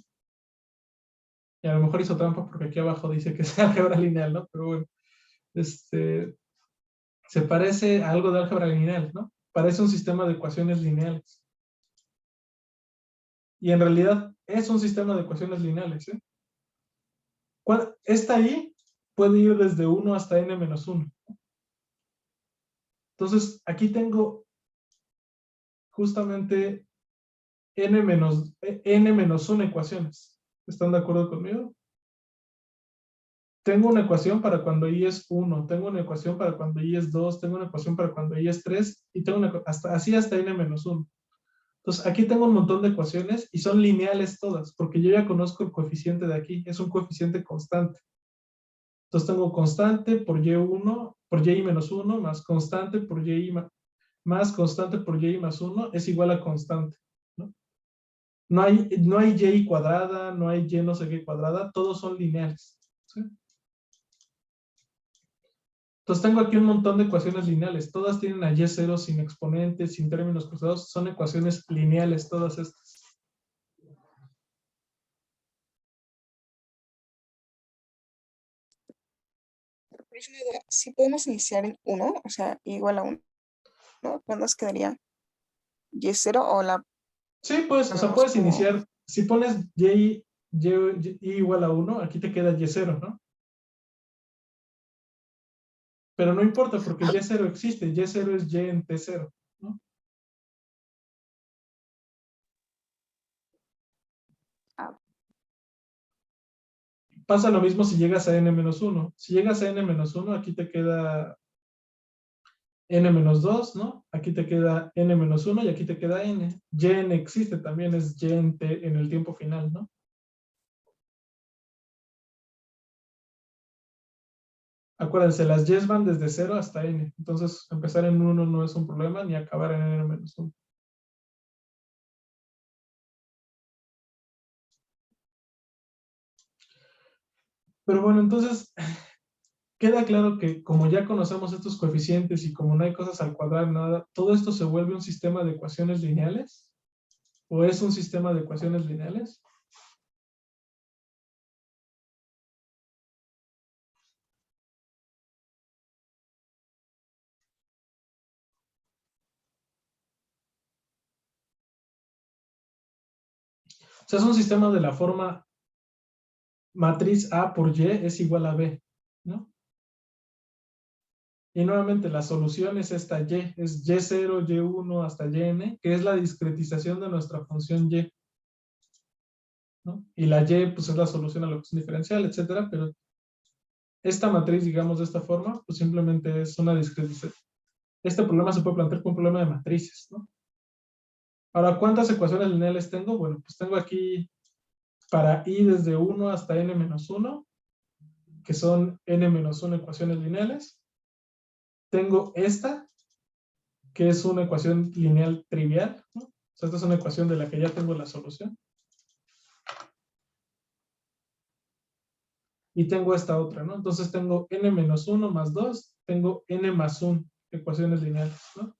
Y a lo mejor hizo trampa porque aquí abajo dice que es álgebra lineal, ¿no? Pero bueno, se parece a algo de álgebra lineal, ¿no? Parece un sistema de ecuaciones lineales. Y en realidad es un sistema de ecuaciones lineales, ¿eh? Esta y puede ir desde 1 hasta n menos 1. Entonces, aquí tengo justamente n menos 1 ecuaciones. ¿Están de acuerdo conmigo? Tengo una ecuación para cuando y es 1, tengo una ecuación para cuando y es 2, tengo una ecuación para cuando y es 3, y tengo así hasta n menos 1. Entonces, aquí tengo un montón de ecuaciones y son lineales todas, porque yo ya conozco el coeficiente de aquí, es un coeficiente constante. Entonces, tengo constante por y1, por y menos 1, más constante por y más constante por y más 1 es igual a constante, ¿no? No hay y cuadrada, no hay y no sé qué cuadrada, todos son lineales, ¿sí? Entonces tengo aquí un montón de ecuaciones lineales, todas tienen a y0 sin exponentes, sin términos cruzados, son ecuaciones lineales todas estas. Si podemos iniciar en 1, o sea, igual a 1, ¿no? ¿Cuándo nos quedaría y0 o la... Sí, pues, o sea, ponemos como- si pones y igual a 1, aquí te queda y0, ¿no? Pero no importa porque y0 existe, y0 es y en t0, ¿no? Pasa lo mismo si llegas a n-1. Si llegas a n-1, aquí te queda n-2, ¿no? Aquí te queda n-1 y aquí te queda n. yn existe también, es y en t en el tiempo final, ¿no? Acuérdense, las y's van desde 0 hasta n. Entonces, empezar en 1 no es un problema, ni acabar en n-1. Pero bueno, entonces, queda claro que como ya conocemos estos coeficientes y como no hay cosas al cuadrado, nada, todo esto se vuelve un sistema de ecuaciones lineales. ¿O es un sistema de ecuaciones lineales? O sea, es un sistema de la forma matriz A por Y es igual a B, ¿no? Y nuevamente la solución es esta Y, es Y0, Y1 hasta Yn, que es la discretización de nuestra función Y, ¿no? Y la Y, pues es la solución a la ecuación diferencial, etcétera, pero esta matriz, digamos de esta forma, pues simplemente es una discretización. Este problema se puede plantear como un problema de matrices, ¿no? Ahora, ¿cuántas ecuaciones lineales tengo? Bueno, pues tengo aquí para i desde 1 hasta n-1, que son n-1 ecuaciones lineales. Tengo esta, que es una ecuación lineal trivial, ¿no? O sea, esta es una ecuación de la que ya tengo la solución. Y tengo esta otra, ¿no? Entonces tengo n-1 más 2, tengo n más 1 ecuaciones lineales, ¿no?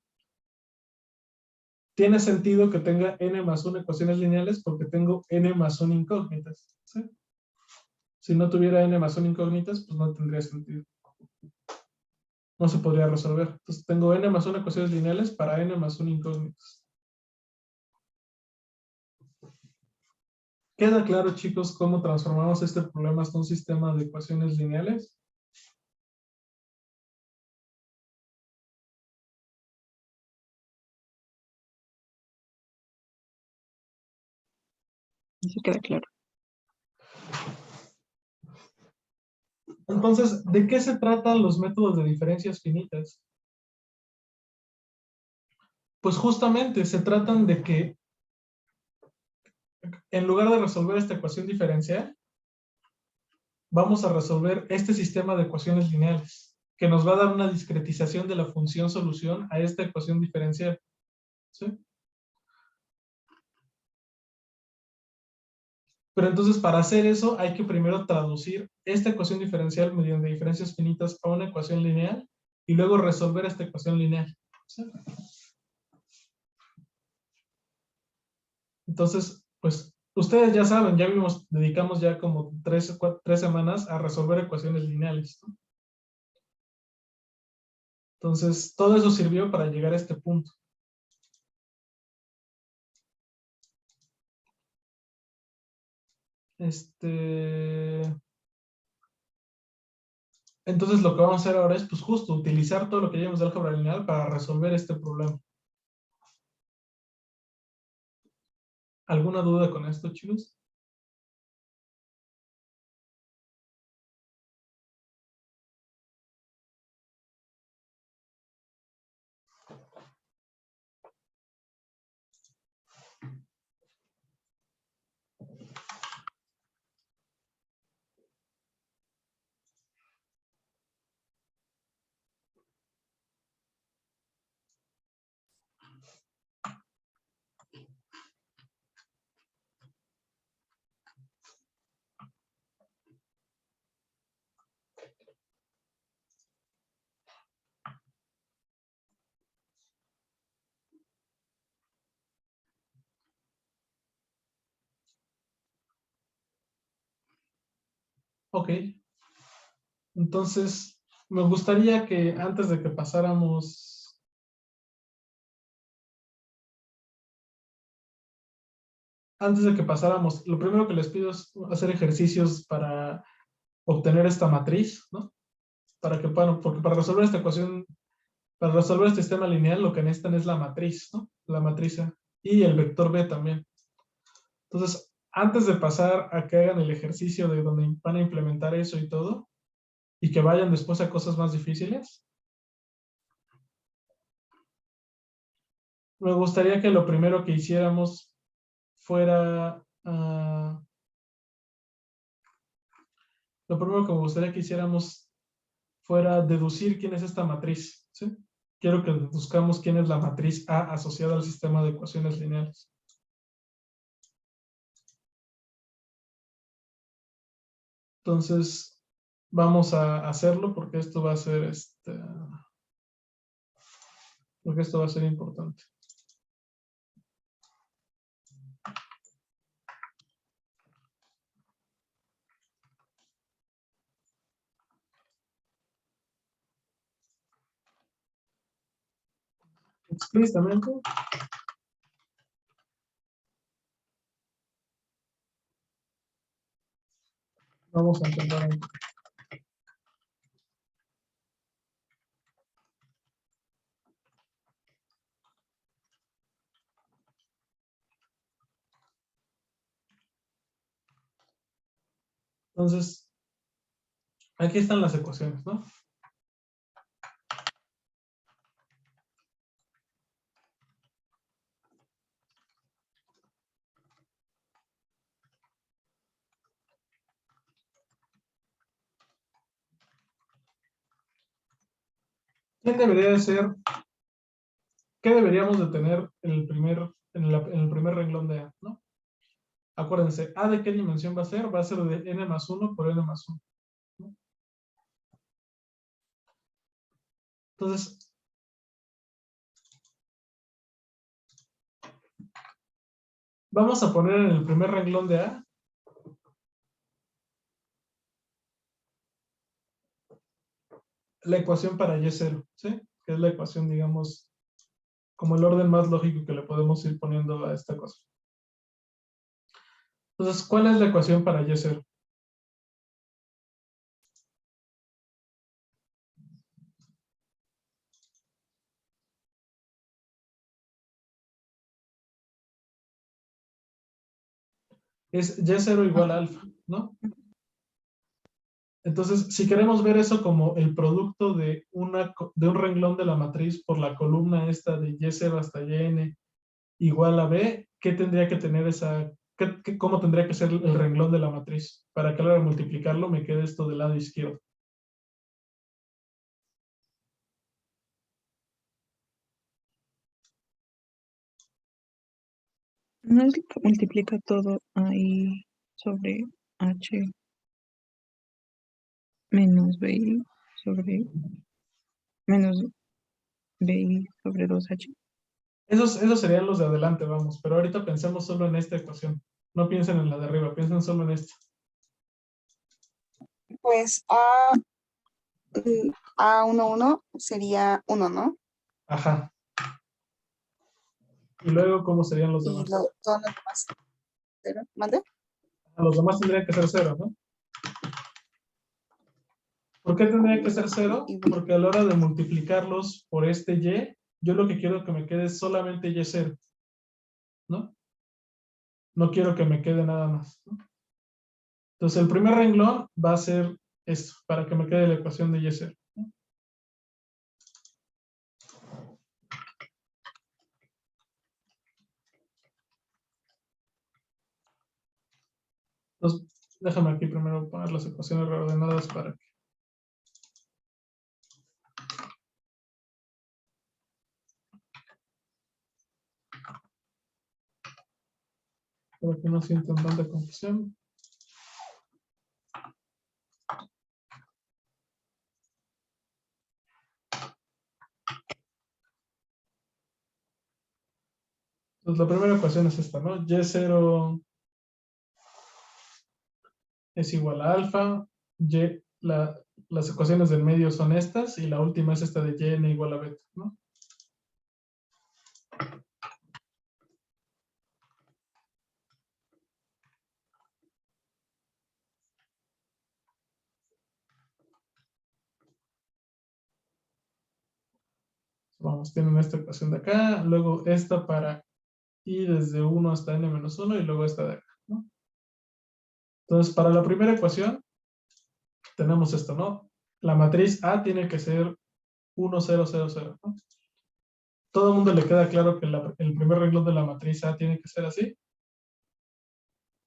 Tiene sentido que tenga n más 1 ecuaciones lineales porque tengo n más 1 incógnitas, ¿sí? Si no tuviera n más 1 incógnitas, pues no tendría sentido. No se podría resolver. Entonces tengo n más 1 ecuaciones lineales para n más 1 incógnitas. ¿Queda claro, chicos, cómo transformamos este problema hasta un sistema de ecuaciones lineales? Sí queda claro. Entonces, ¿de qué se tratan los métodos de diferencias finitas? Pues justamente se tratan de que en lugar de resolver esta ecuación diferencial, vamos a resolver este sistema de ecuaciones lineales, que nos va a dar una discretización de la función solución a esta ecuación diferencial, ¿sí? Pero entonces para hacer eso hay que primero traducir esta ecuación diferencial mediante diferencias finitas a una ecuación lineal y luego resolver esta ecuación lineal, ¿sí? Entonces, pues ustedes ya saben, ya vimos, dedicamos ya como 3 semanas a resolver ecuaciones lineales, ¿no? Entonces, todo eso sirvió para llegar a este punto. Entonces, lo que vamos a hacer ahora es, pues justo, utilizar todo lo que llevamos de álgebra lineal para resolver este problema. ¿Alguna duda con esto, chicos? Ok. Entonces, me gustaría que antes de que pasáramos antes de que pasáramos, lo primero que les pido es hacer ejercicios para obtener esta matriz, ¿no? Para que puedan, porque para resolver esta ecuación, para resolver este sistema lineal, lo que necesitan es la matriz, ¿no? La matriz A y el vector B también. Entonces, antes de pasar a que hagan el ejercicio de donde van a implementar eso y todo, y que vayan después a cosas más difíciles, me gustaría que lo primero que hiciéramos fuera... lo primero que me gustaría que hiciéramos fuera deducir quién es esta matriz, ¿sí? Quiero que deduzcamos quién es la matriz A asociada al sistema de ecuaciones lineales. Entonces, vamos a hacerlo porque esto va a ser porque esto va a ser importante. Explícitamente. Vamos a intentar. Entonces, aquí están las ecuaciones, ¿no? ¿Quién debería de ser? ¿Qué deberíamos de tener en el primer renglón de A, ¿no? Acuérdense, ¿A de qué dimensión va a ser? Va a ser de n más 1 por n más 1. ¿No? Entonces, vamos a poner en el primer renglón de A la ecuación para y0, ¿sí? Que es la ecuación, digamos, como el orden más lógico que le podemos ir poniendo a esta cosa. Entonces, ¿cuál es la ecuación para y0? Es y0 igual a alfa, ¿no? Entonces, si queremos ver eso como el producto de un renglón de la matriz por la columna esta de y0 hasta yn igual a b, ¿qué tendría que tener cómo tendría que ser el renglón de la matriz? Para que a la hora de multiplicarlo me quede esto del lado izquierdo. No es que multiplica todo ahí sobre H menos BI sobre menos BI sobre 2H. Esos serían los de adelante, vamos. Pero ahorita pensemos solo en esta ecuación. No piensen en la de arriba, piensen solo en esta. Pues A11 sería 1, ¿no? Ajá. Y luego, ¿cómo serían los Y demás? todos los demás 0. ¿Mande? Los demás tendrían que ser 0, ¿no? ¿Por qué tendría que ser 0? Porque a la hora de multiplicarlos por este y, yo lo que quiero que me quede es solamente y0, ¿no? No quiero que me quede nada más, ¿no? Entonces, el primer renglón va a ser esto, para que me quede la ecuación de y0, ¿no? Entonces, déjame aquí primero poner las ecuaciones reordenadas para que no sientan tanta confusión. Entonces, la primera ecuación es esta, ¿no? Y0 es igual a alfa, las ecuaciones del medio son estas, y la última es esta de yn igual a beta, ¿no? Vamos, tienen esta ecuación de acá, luego esta para i desde 1 hasta n-1 y luego esta de acá, ¿no? Entonces, para la primera ecuación, tenemos esto, ¿no? La matriz A tiene que ser 1, 0, 0, 0, ¿no? ¿Todo el mundo le queda claro que el primer renglón de la matriz A tiene que ser así?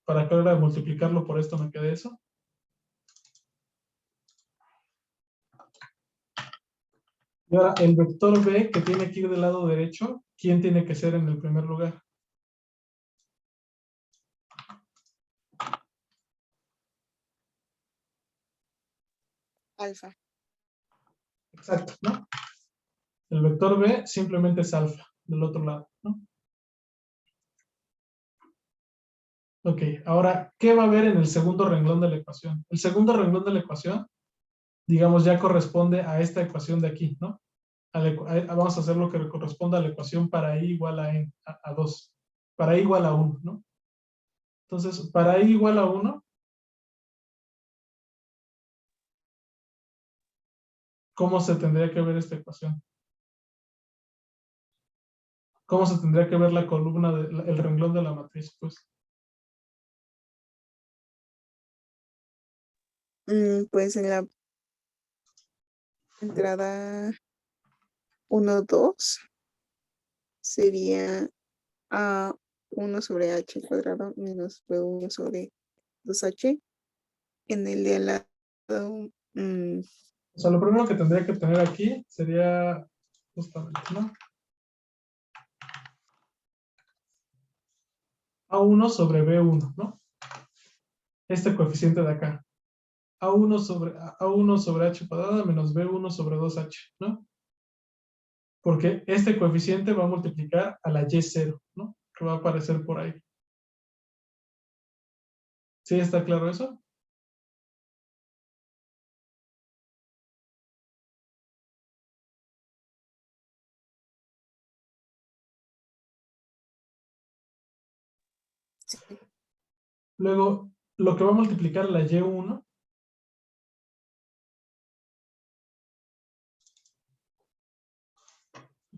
Para que ahora multiplicarlo por esto me quede eso. Y ahora, el vector B que tiene que ir del lado derecho, ¿quién tiene que ser en el primer lugar? Alfa. Exacto, ¿no? El vector B simplemente es alfa, del otro lado, ¿no? Ok, ahora, ¿qué va a haber en el segundo renglón de la ecuación? El segundo renglón de la ecuación, digamos, ya corresponde a esta ecuación de aquí, ¿no? Vamos a hacer lo que corresponde a la ecuación para i igual a, n, a 2, para i igual a 1, ¿no? Entonces, para i igual a 1, ¿cómo se tendría que ver esta ecuación? ¿Cómo se tendría que ver la columna, el renglón de la matriz? Pues, Pues en la entrada 1, 2 sería a 1 sobre h cuadrado menos b1 sobre 2h. En el de al lado, o sea, lo primero que tendría que tener aquí sería justamente, ¿no? A1 sobre B1, ¿no? Este coeficiente de acá. A1 sobre H cuadrada menos B1 sobre 2H, ¿no? Porque este coeficiente va a multiplicar a la Y0, ¿no? Que va a aparecer por ahí. ¿Sí está claro eso? sí, Luego, lo que va a multiplicar la Y1,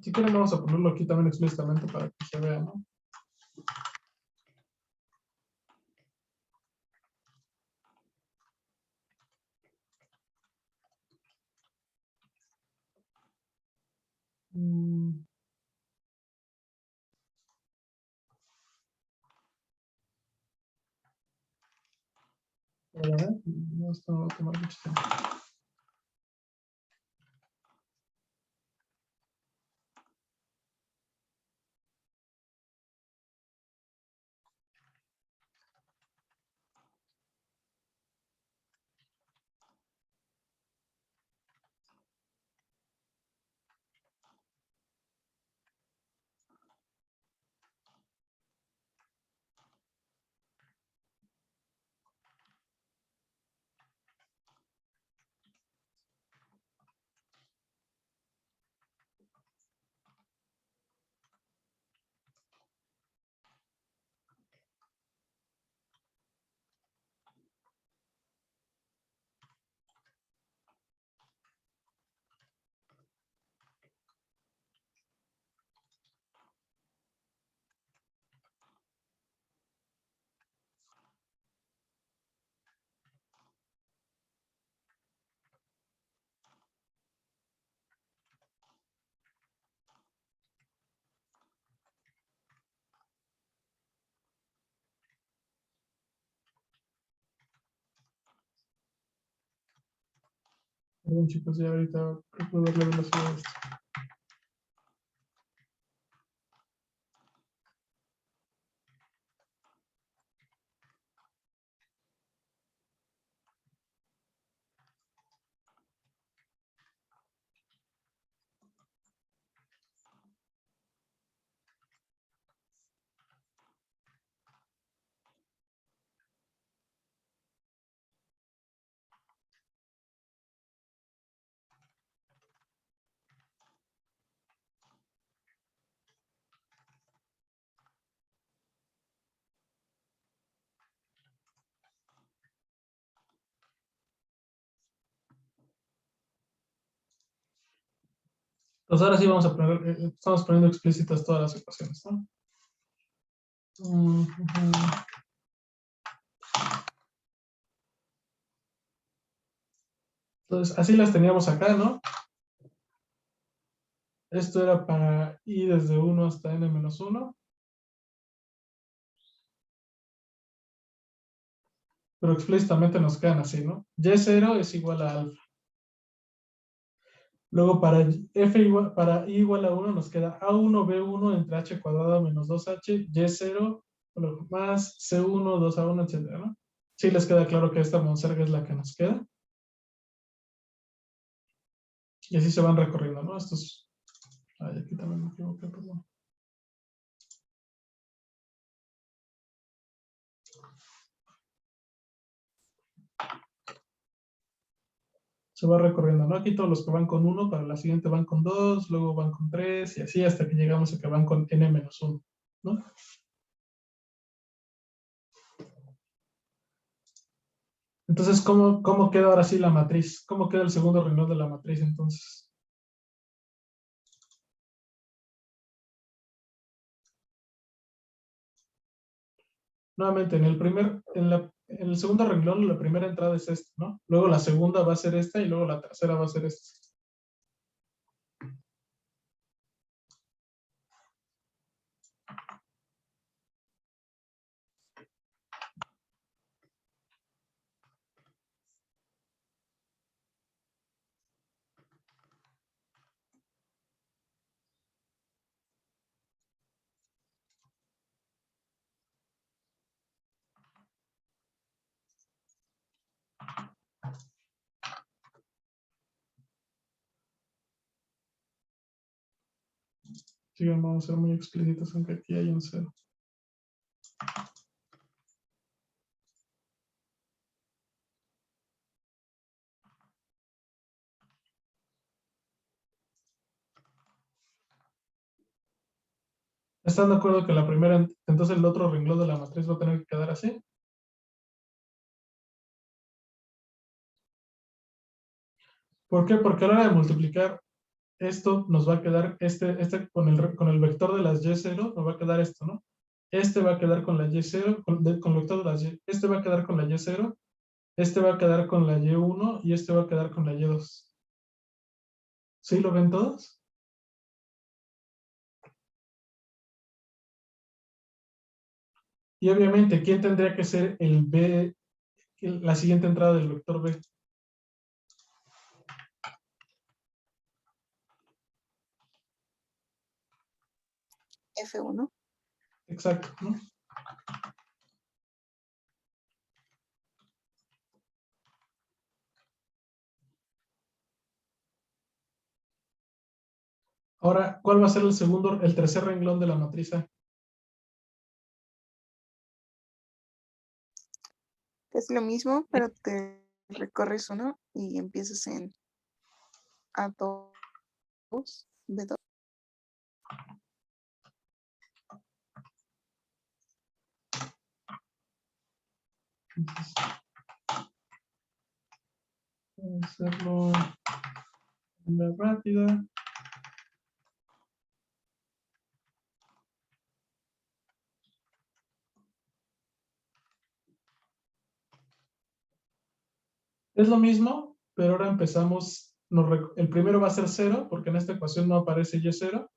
si quieren vamos a ponerlo aquí también explícitamente para que se vea, ¿no? Mm, a ver, no, esto no va a tomar mucho tiempo. Perdón, chicos, ya ahorita puedo darle velocidad a esto. Pues ahora sí vamos a poner, estamos poniendo explícitas todas las ecuaciones, ¿no? Entonces, así las teníamos acá, ¿no? Esto era para i desde 1 hasta n-1. Pero explícitamente nos quedan así, ¿no? Y0 es igual a alfa. Luego para para i igual a 1 nos queda a1b1 entre h cuadrado menos 2h, y0 más c1, 2a1, etcétera, ¿no? Sí les queda claro que esta monserga es la que nos queda. Y así se van recorriendo, ¿no? Estos... Ay, aquí también me equivoqué, perdón. Se va recorriendo, ¿no? Aquí todos los que van con 1, para la siguiente van con 2, luego van con 3, y así hasta que llegamos a que van con n-1, ¿no? Entonces, ¿cómo queda ahora sí la matriz? ¿Cómo queda el segundo renglón de la matriz, entonces? Nuevamente, en el segundo renglón, la primera entrada es esta, ¿no? Luego la segunda va a ser esta y luego la tercera va a ser esta. Sí, vamos a ser muy explícitos, aunque aquí hay un 0. ¿Están de acuerdo que la primera, entonces el otro renglón de la matriz va a tener que quedar así? ¿Por qué? Porque a la hora de multiplicar esto nos va a quedar, con el vector de las y0, nos va a quedar esto, ¿no? Este va a quedar con la y0, con el vector de las y, este va a quedar con la y0, este va a quedar con la y1 y este va a quedar con la y2. ¿Sí lo ven todos? Y obviamente, ¿quién tendría que ser el b, la siguiente entrada del vector b? F1. Exacto, ¿no? Ahora, ¿cuál va a ser el tercer renglón de la matriz A? Es lo mismo, pero te recorres uno y empiezas en A2, B2. Entonces, vamos a hacerlo en la rápida. Es lo mismo, pero ahora empezamos, el primero va a ser 0, porque en esta ecuación no aparece y0,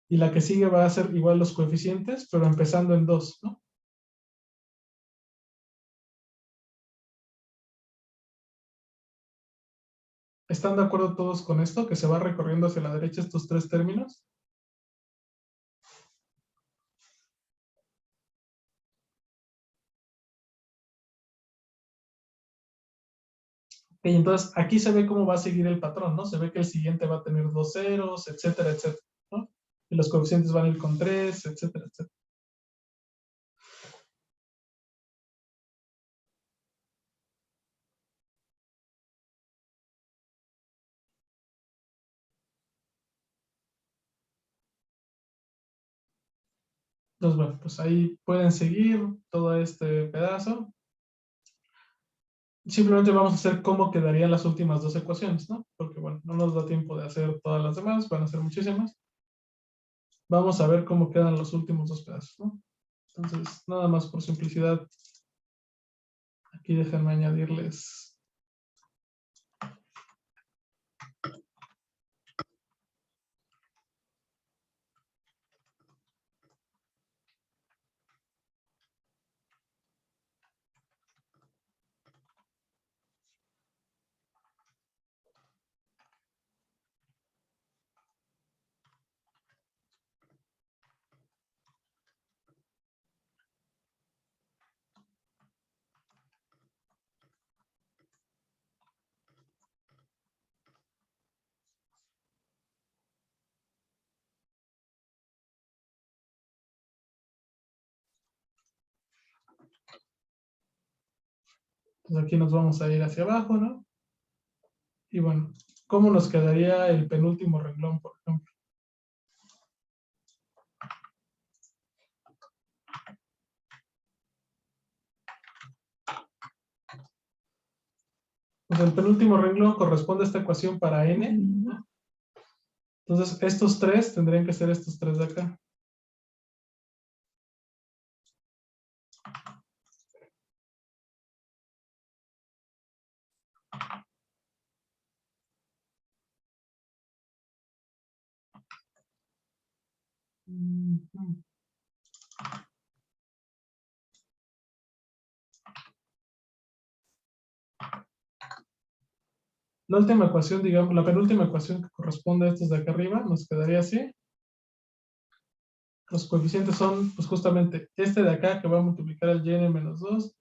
y la que sigue va a ser igual los coeficientes, pero empezando en 2, ¿no? ¿Están de acuerdo todos con esto? Que se va recorriendo hacia la derecha estos tres términos. Ok, entonces aquí se ve cómo va a seguir el patrón, ¿no? Se ve que el siguiente va a tener 2 ceros, etcétera, etcétera, ¿no? Y los coeficientes van a ir con 3, etcétera, etcétera. Entonces, bueno, pues ahí pueden seguir todo este pedazo. simplemente vamos a hacer cómo quedarían las últimas dos ecuaciones, ¿no? Porque, bueno, no nos da tiempo de hacer todas las demás, van a ser muchísimas. Vamos a ver cómo quedan los últimos dos pedazos, ¿no? Entonces, nada más por simplicidad, aquí déjenme añadirles. Entonces aquí nos vamos a ir hacia abajo, ¿no? Y bueno, ¿cómo nos quedaría el penúltimo renglón, por ejemplo? Pues el penúltimo renglón corresponde a esta ecuación para n, ¿no? Entonces, estos tres tendrían que ser estos tres de acá. Ujú. La última ecuación, digamos, la penúltima ecuación que corresponde a estos de acá arriba, nos quedaría así. Los coeficientes son, pues justamente, este de acá que va a multiplicar al yn menos 2,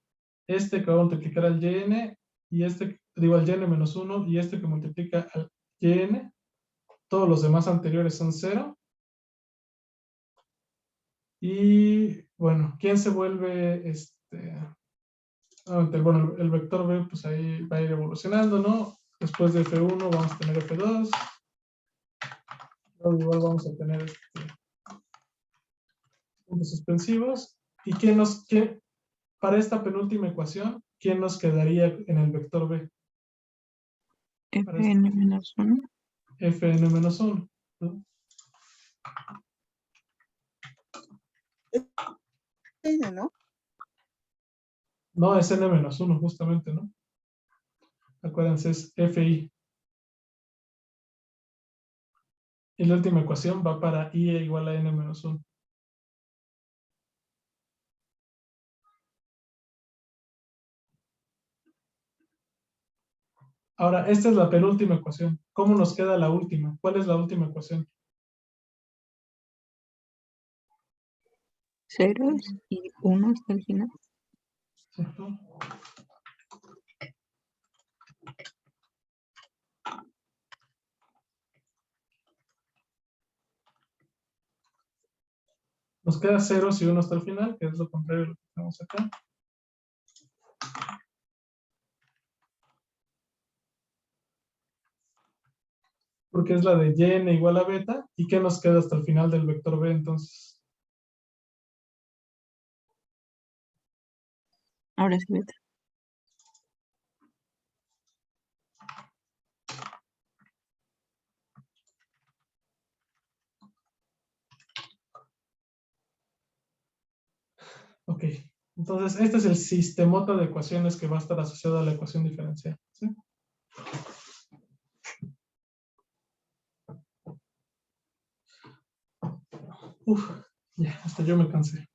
este que va a multiplicar al yn, y este, digo, al yn menos 1, y este que multiplica al yn. Todos los demás anteriores son 0. Y, bueno, ¿quién se vuelve, bueno, el vector b, pues ahí va a ir evolucionando, ¿no? Después de f1 vamos a tener f2. Luego igual vamos a tener puntos suspensivos. ¿Y para esta penúltima ecuación, quién nos quedaría en el vector b? Fn menos 1. Fn menos 1, ¿no? ¿No? No, es n menos 1 justamente, ¿no? Acuérdense, es fi. Y la última ecuación va para i igual a n menos 1. Ahora, esta es la penúltima ecuación. ¿Cómo nos queda la última? ¿Cuál es la última ecuación? Ceros y 1 hasta el final. Sí, ¿no? Nos queda 0 y 1 hasta el final, que es lo contrario de lo que tenemos acá. Porque es la de yn igual a beta. ¿Y qué nos queda hasta el final del vector b entonces? Ahora sí, beta. Ok. Entonces, este es el sistemota de ecuaciones que va a estar asociado a la ecuación diferencial, ¿sí? Uf, ya, hasta yo me cansé.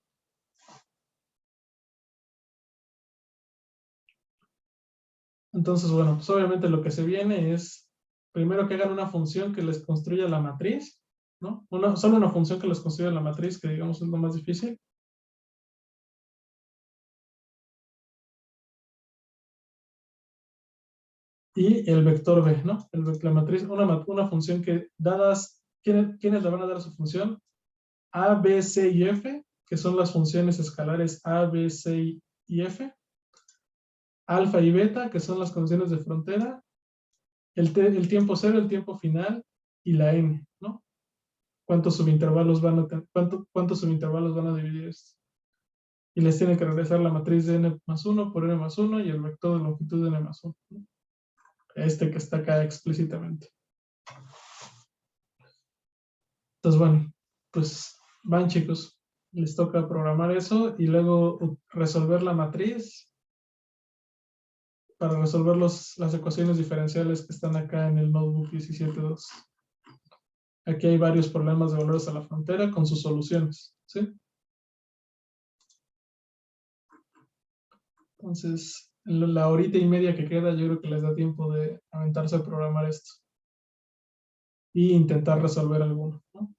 Entonces, bueno, pues obviamente lo que se viene es, primero que hagan una función que les construya la matriz, ¿no? Solo una función que les construya la matriz, que digamos es lo más difícil. Y el vector b, ¿no? La matriz, una función que dadas, ¿quiénes le van a dar su función? A, B, C y F, que son las funciones escalares A, B, C y F. Alfa y beta, que son las condiciones de frontera. El tiempo cero, el tiempo final y la n, ¿no? ¿Cuántos subintervalos van a dividir esto? y les tiene que regresar la matriz de n+1 por n+1 y el vector de longitud de n+1. ¿no? Este que está acá explícitamente. Entonces, bueno, pues van chicos, les toca programar eso y luego resolver la matriz para resolver las ecuaciones diferenciales que están acá en el notebook 17.2. Aquí hay varios problemas de valores a la frontera con sus soluciones, ¿sí? Entonces, en la horita y media que queda, yo creo que les da tiempo de aventarse a programar esto y intentar resolver alguno, ¿no?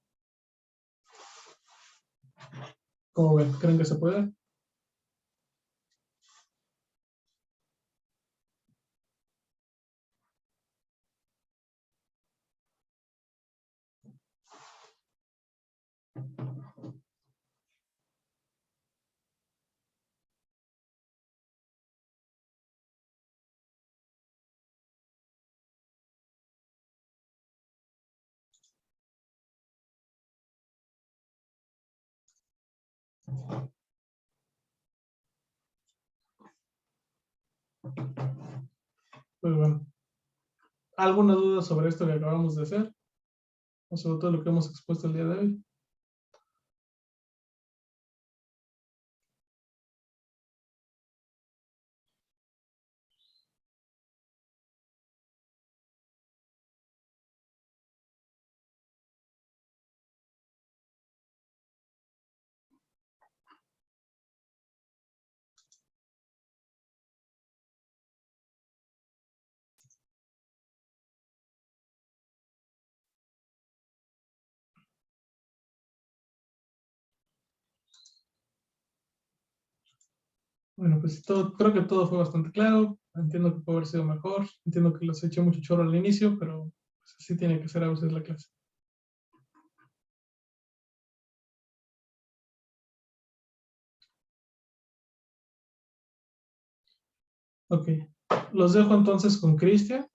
¿Cómo ven? ¿Creen que se puede? Pues bueno, ¿alguna duda sobre esto que acabamos de hacer? O sobre todo lo que hemos expuesto el día de hoy. Bueno, pues todo, creo que todo fue bastante claro. Entiendo que puede haber sido mejor. Entiendo que les eché mucho chorro al inicio, pero pues, así tiene que ser a veces la clase. Ok, los dejo entonces con Cristian,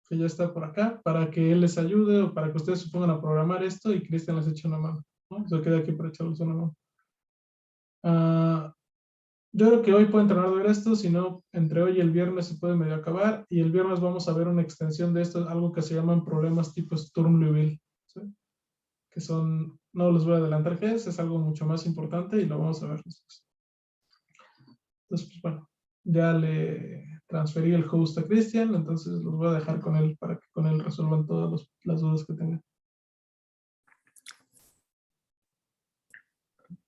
que ya está por acá, para que él les ayude o para que ustedes se pongan a programar esto y Cristian les eche una mano, ¿no? Se queda aquí para echarles una mano. Yo creo que hoy pueden terminar de ver esto, si no, entre hoy y el viernes se puede medio acabar, y el viernes vamos a ver una extensión de esto, algo que se llaman problemas tipo Sturm-Liouville, ¿sí? Que son, no les voy a adelantar qué es algo mucho más importante y lo vamos a ver después. Entonces, pues bueno, ya le transferí el host a Cristian, entonces los voy a dejar con él para que con él resuelvan todas las dudas que tengan.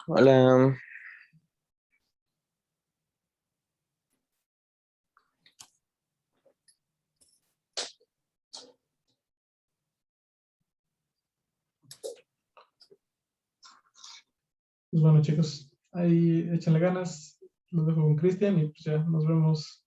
Hola, Pues bueno, chicos, ahí échenle ganas, los dejo con Cristian y pues ya nos vemos